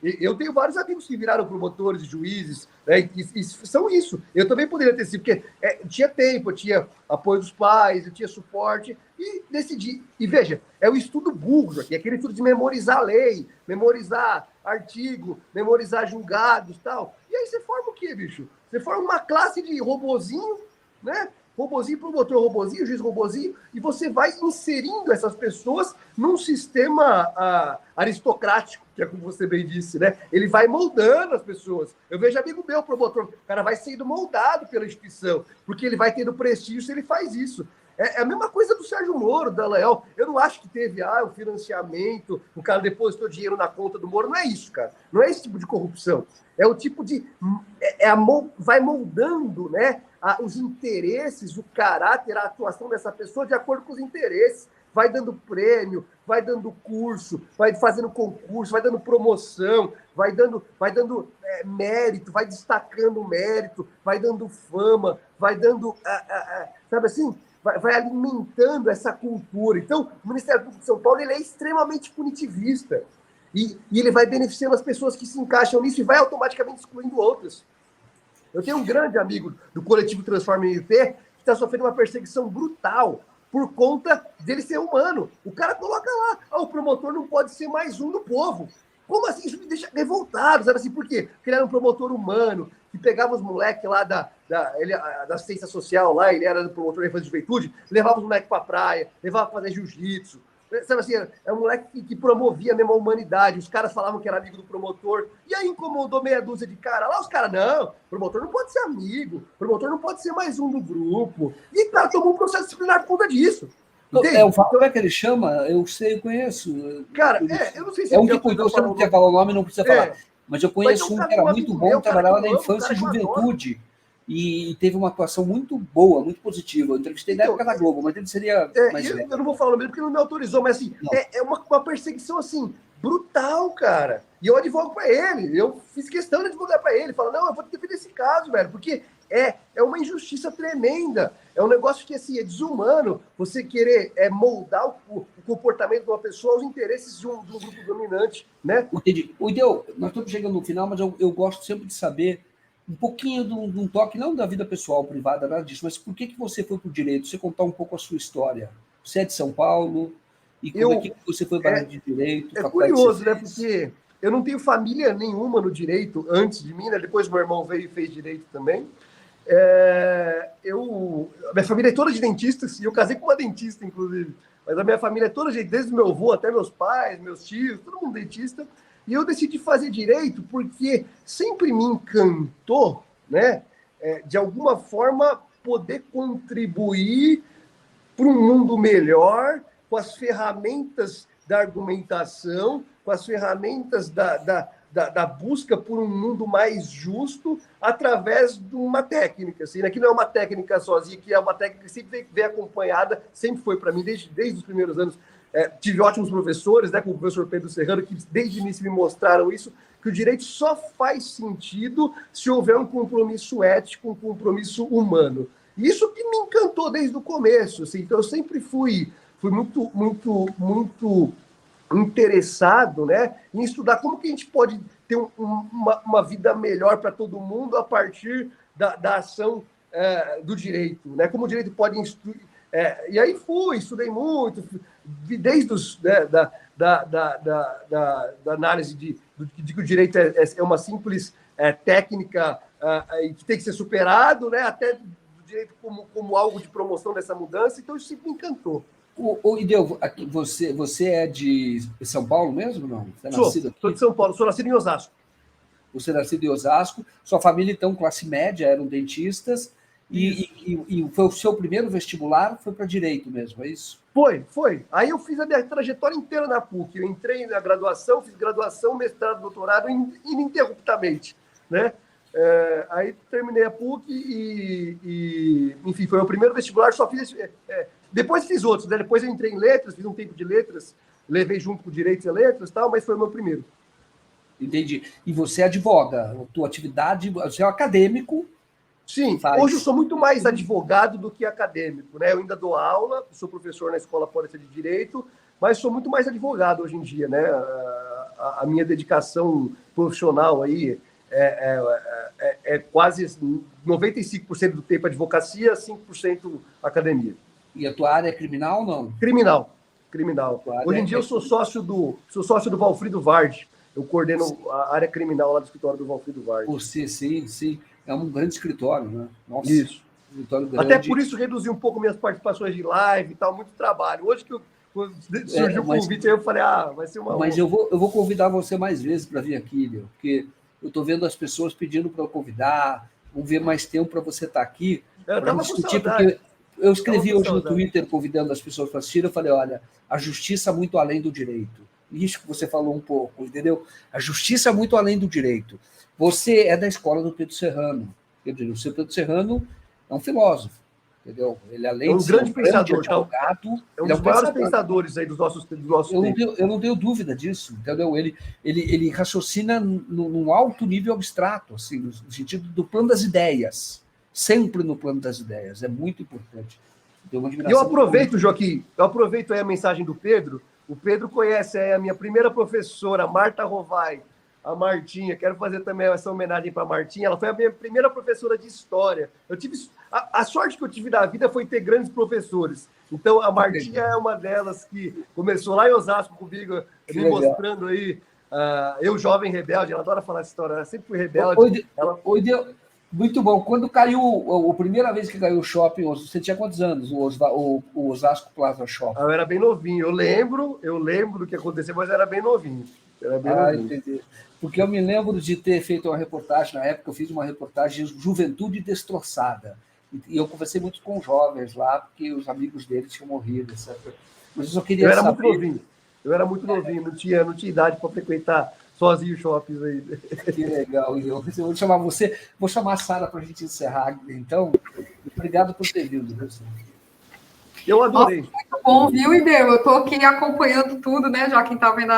Eu tenho vários amigos que viraram promotores e juízes, né? E são isso. Eu também poderia ter sido, porque tinha tempo, eu tinha apoio dos pais, eu tinha suporte, e decidi. E veja, é o estudo burro aqui, aquele estudo de memorizar lei, memorizar artigo, memorizar julgados e tal. E aí você forma o quê, bicho? Você forma uma classe de robozinho, né? Robozinho, promotor robozinho, juiz robozinho, e você vai inserindo essas pessoas num sistema aristocrático, que é como você bem disse, né? Ele vai moldando as pessoas. Eu vejo amigo meu, promotor, o cara vai sendo moldado pela instituição, porque ele vai tendo prestígio se ele faz isso. É a mesma coisa do Sérgio Moro, da Leal. Eu não acho que teve o financiamento, o cara depositou dinheiro na conta do Moro. Não é isso, cara. Não é esse tipo de corrupção. É o tipo de... vai moldando, né, os interesses, o caráter, a atuação dessa pessoa de acordo com os interesses. Vai dando prêmio, vai dando curso, vai fazendo concurso, vai dando promoção, vai dando mérito, vai destacando mérito, vai dando fama, vai dando... sabe assim? Vai alimentando essa cultura. Então, o Ministério Público de São Paulo ele é extremamente punitivista. E ele vai beneficiando as pessoas que se encaixam nisso e vai automaticamente excluindo outras. Eu tenho um grande amigo do coletivo Transforma MP que está sofrendo uma perseguição brutal por conta dele ser humano. O cara coloca lá, o promotor não pode ser mais um do povo. Como assim? Isso me deixa revoltado, sabe assim? Por quê? Porque ele era um promotor humano, que pegava os moleques lá da assistência social, lá, ele era promotor da infância de juventude, levava os moleques pra praia, levava pra fazer jiu-jitsu. Sabe assim, é um moleque que promovia mesmo a humanidade. Os caras falavam que era amigo do promotor, e aí incomodou meia dúzia de cara. Lá os caras, não, promotor não pode ser amigo, promotor não pode ser mais um do grupo. E cara, tomou um processo disciplinar por conta disso. Como é que ele chama? Eu sei, eu conheço. Cara, eu não sei se... É um que cuidou, você não quer falar o nome, não precisa falar. Mas eu conheço um que era muito bom, trabalhava na infância e juventude. e teve uma atuação muito boa, muito positiva. Eu entrevistei na época da Globo, mas ele seria mais velho. Eu não vou falar o nome porque ele não me autorizou, mas assim, é uma perseguição assim, brutal, cara. E eu advogo para ele, eu fiz questão de advogar para ele, falar, não, eu vou defender esse caso, velho, porque é uma injustiça tremenda, é um negócio que assim, é desumano você querer moldar o comportamento de uma pessoa aos interesses de um grupo dominante, né? Entendi. Ideu, nós estamos chegando no final, mas eu gosto sempre de saber um pouquinho de um toque, não da vida pessoal, privada, nada disso, mas por que você foi para o direito? Você contar um pouco a sua história. Você é de São Paulo, e como é que você foi para a área de direito? É curioso, né? Porque eu não tenho família nenhuma no direito antes de mim, né? Depois meu irmão veio e fez direito também. Minha família é toda de dentistas, e eu casei com uma dentista, inclusive. Mas a minha família é toda, desde meu avô até meus pais, meus tios, todo mundo dentista. E eu decidi fazer direito porque sempre me encantou, né? De alguma forma, poder contribuir para um mundo melhor com as ferramentas da argumentação, com as ferramentas da busca por um mundo mais justo através de uma técnica, assim, né? Que não é uma técnica sozinha, que é uma técnica que sempre vem acompanhada, sempre foi para mim, desde os primeiros anos. Tive ótimos professores, né, como o professor Pedro Serrano, que desde o início me mostraram isso, que o direito só faz sentido se houver um compromisso ético, um compromisso humano. E isso que me encantou desde o começo, assim. Então eu sempre fui muito, muito, muito interessado, né, em estudar como que a gente pode ter uma vida melhor para todo mundo a partir da ação do direito, né, como o direito pode instruir. E aí estudei muito, desde da análise de que o direito é uma simples técnica que tem que ser superado, né, até do direito como algo de promoção dessa mudança. Então isso sempre me encantou. Ideu, você é de São Paulo mesmo, não? Você é nascido aqui? Sou de São Paulo, sou nascido em Osasco. Você é nascido em Osasco, sua família, então, classe média, eram dentistas, e foi o seu primeiro vestibular, foi para direito mesmo, é isso? Foi. Aí eu fiz a minha trajetória inteira na PUC. Eu entrei na graduação, fiz graduação, mestrado, doutorado, ininterruptamente, né? Aí terminei a PUC enfim, foi o primeiro vestibular, só fiz... depois fiz outros, né? Depois eu entrei em letras, fiz um tempo de letras, levei junto com direitos e letras, tal, mas foi o meu primeiro. Entendi. E você advoga, a tua atividade, você é um acadêmico. Sim, hoje eu sou muito mais advogado do que acadêmico, né? Eu ainda dou aula, sou professor na Escola Paulista de Direito, mas sou muito mais advogado hoje em dia, né? A minha dedicação profissional aí é quase 95% do tempo advocacia, 5% academia. E a tua área é criminal ou não? Criminal. Hoje em dia eu sou sócio do Valfrido Vardi. Eu coordeno a área criminal lá do escritório do Valfrido Vardi. Você, sim. É um grande escritório, né? Nossa, isso. Escritório grande. Até por isso reduzi um pouco minhas participações de live e tal, muito trabalho. Hoje que surgiu o convite, aí eu falei, vai ser uma... Mas eu vou convidar você mais vezes para vir aqui, Leo, porque eu estou vendo as pessoas pedindo para eu convidar, vamos ver mais tempo para você estar aqui, para discutir, porque eu escrevi hoje no Twitter convidando as pessoas para assistir, eu falei, olha, a justiça muito além do direito. Isso que você falou um pouco, entendeu? A justiça muito além do direito. Você é da escola do Pedro Serrano. Quer dizer, o seu Pedro Serrano é um filósofo, entendeu? Ele, além de ser um grande advogado, é um dos maiores pensadores aí dos nossos tempos. Eu não tenho dúvida disso, entendeu? Ele raciocina num alto nível abstrato, assim, no sentido do plano das ideias. Sempre no plano das ideias. É muito importante. E eu aproveito, Joaquim, aí a mensagem do Pedro. O Pedro conhece a minha primeira professora, Marta Rovai, a Martinha. Quero fazer também essa homenagem para a Martinha. Ela foi a minha primeira professora de história. Eu tive a sorte que eu tive na vida foi ter grandes professores. Então, a Martinha é uma delas que começou lá em Osasco comigo, me mostrando aí. Eu, jovem rebelde, ela adora falar essa história. Ela sempre fui rebelde. Muito bom. Quando caiu, a primeira vez que caiu o shopping, você tinha quantos anos, o Osasco Plaza Shopping? Eu era bem novinho. Eu lembro do que aconteceu, mas era bem novinho. Entendi. Porque eu me lembro de ter feito uma reportagem, na época eu fiz uma reportagem Juventude Destroçada. E eu conversei muito com jovens lá, porque os amigos deles tinham morrido, etc. Mas eu só queria saber... Eu era muito novinho, não tinha idade para frequentar sozinho shoppings aí. Que legal. Eu vou chamar você, vou chamar a Sara para a gente encerrar. Então, obrigado por ter vindo. Eu adorei. Nossa, muito bom, viu, Ideu? Eu estou aqui acompanhando tudo, né? Já quem está vendo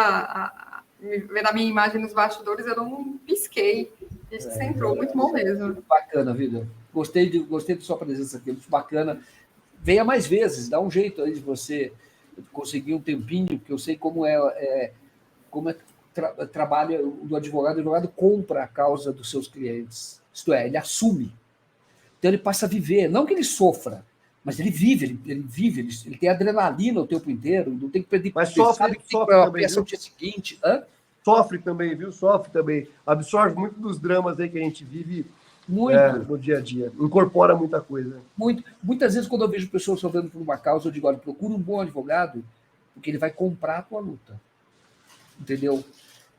vendo a minha imagem nos bastidores, eu não pisquei. Desde que você entrou, muito bom mesmo. Bacana, vida. Gostei de sua presença aqui, muito bacana. Venha mais vezes, dá um jeito aí de você conseguir um tempinho, porque eu sei como trabalha do advogado. O advogado compra a causa dos seus clientes, isto é, ele assume. Então ele passa a viver, não que ele sofra, mas ele vive, ele tem adrenalina o tempo inteiro, não tem que perder. Mas sofre também, o dia seguinte. Sofre também, viu? Sofre também. Absorve muito dos dramas aí que a gente vive no dia a dia. Incorpora muita coisa. Muitas vezes, quando eu vejo pessoas sofrendo por uma causa, eu digo, olha, procura um bom advogado, porque ele vai comprar a tua luta. Entendeu?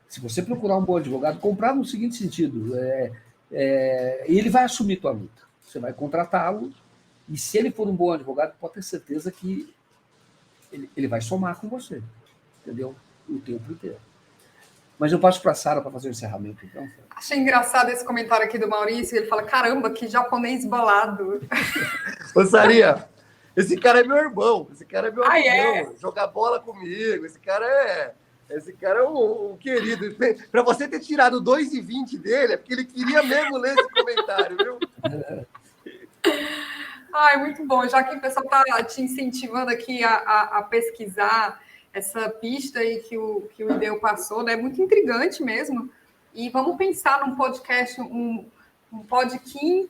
Se você procurar um bom advogado, comprar no seguinte sentido, ele vai assumir tua luta. Você vai contratá-lo, e se ele for um bom advogado, pode ter certeza que ele vai somar com você. Entendeu? O tempo inteiro. Mas eu passo para a Sara para fazer o encerramento, então. Achei engraçado esse comentário aqui do Maurício. Ele fala, caramba, que japonês bolado. Ô, Sarinha, esse cara é meu irmão. Esse cara é meu amigão. Jogar bola comigo. Esse cara é um querido. Para você ter tirado 2,20 dele, é porque ele queria mesmo ler esse comentário, viu? Ai, muito bom. Já que o pessoal está te incentivando aqui a pesquisar essa pista aí que o Ideu passou, né? Muito intrigante mesmo. E vamos pensar num podcast, um podquim.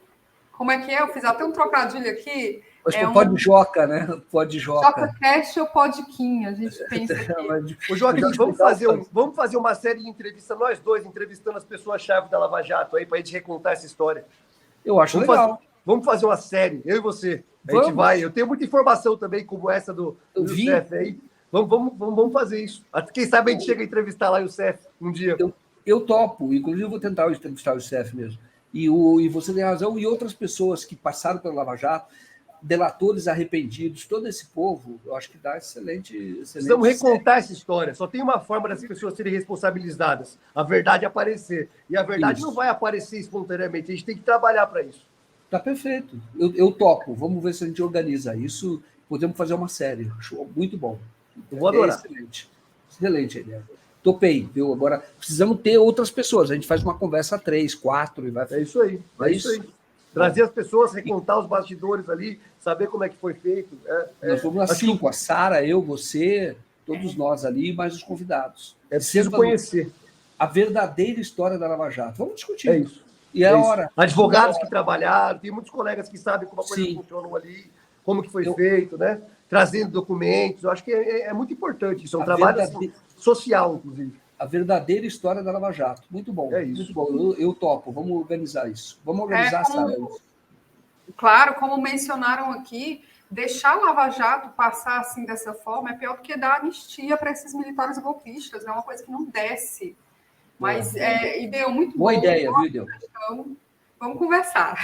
Como é que é? Eu fiz até um trocadilho aqui. Acho que podjoca, né? Podjoca. JocaCast ou podquim, a gente pensa aqui. Ô, Joaquim, vamos fazer uma série de entrevistas, nós dois, entrevistando as pessoas-chave da Lava Jato aí, para a gente recontar essa história. Eu acho legal. Vamos fazer uma série, eu e você. A gente vai. Eu tenho muita informação também, como essa do Youssef aí. Vamos fazer isso. Quem sabe a gente chega a entrevistar lá o Youssef um dia. Eu topo. Inclusive, eu vou tentar entrevistar o Youssef mesmo. E você tem razão. E outras pessoas que passaram pelo Lava Jato, delatores arrependidos, todo esse povo, eu acho que dá excelente. Precisamos recontar essa história. Só tem uma forma das pessoas serem responsabilizadas. A verdade aparecer. E a verdade não vai aparecer espontaneamente. A gente tem que trabalhar para isso. Tá perfeito. Eu topo. Vamos ver se a gente organiza isso. Podemos fazer uma série. Muito bom. Eu vou adorar. Excelente. Excelente ideia. Topei, viu? Agora, precisamos ter outras pessoas. A gente faz uma conversa 3, 4 e vai... É isso aí. É isso aí. Trazer as pessoas, recontar os bastidores ali, saber como é que foi feito. Nós fomos às 5, a Sara, eu, você, todos nós ali, mais os convidados. É preciso conhecer a verdadeira história da Lava Jato. Vamos discutir. É isso. E é a hora. Advogados que trabalharam, tem muitos colegas que sabem como a coisa funciona ali, como que foi feito, né? Trazendo documentos. Eu acho que é muito importante. Isso é um trabalho social, inclusive. A verdadeira história da Lava Jato. Muito bom. É isso. Muito bom. Eu topo. Vamos organizar isso. Vamos organizar, Sara. Claro, como mencionaram aqui, deixar a Lava Jato passar assim dessa forma é pior do que dar anistia para esses militares golpistas. É uma coisa que não desce. Mas Ideu, muito boa bom. Ideia, viu, Ideu? Então, vamos conversar.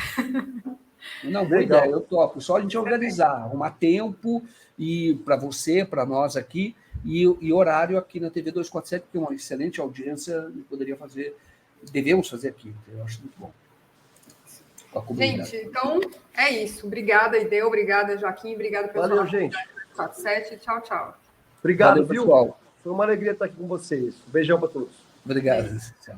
Não, boa ideia, eu topo. Só a gente organizar, arrumar tempo e para você, para nós aqui, e horário aqui na TV 247, que tem uma excelente audiência, poderia fazer, devemos fazer aqui. Eu acho muito bom. Gente, então é isso. Obrigada, Ideu. Obrigada, Joaquim. Obrigada pelo Valeu, gente. 247. Tchau, tchau. Obrigado, valeu, pessoal. Foi uma alegria estar aqui com vocês. Um beijão para todos. Obrigado. Tchau.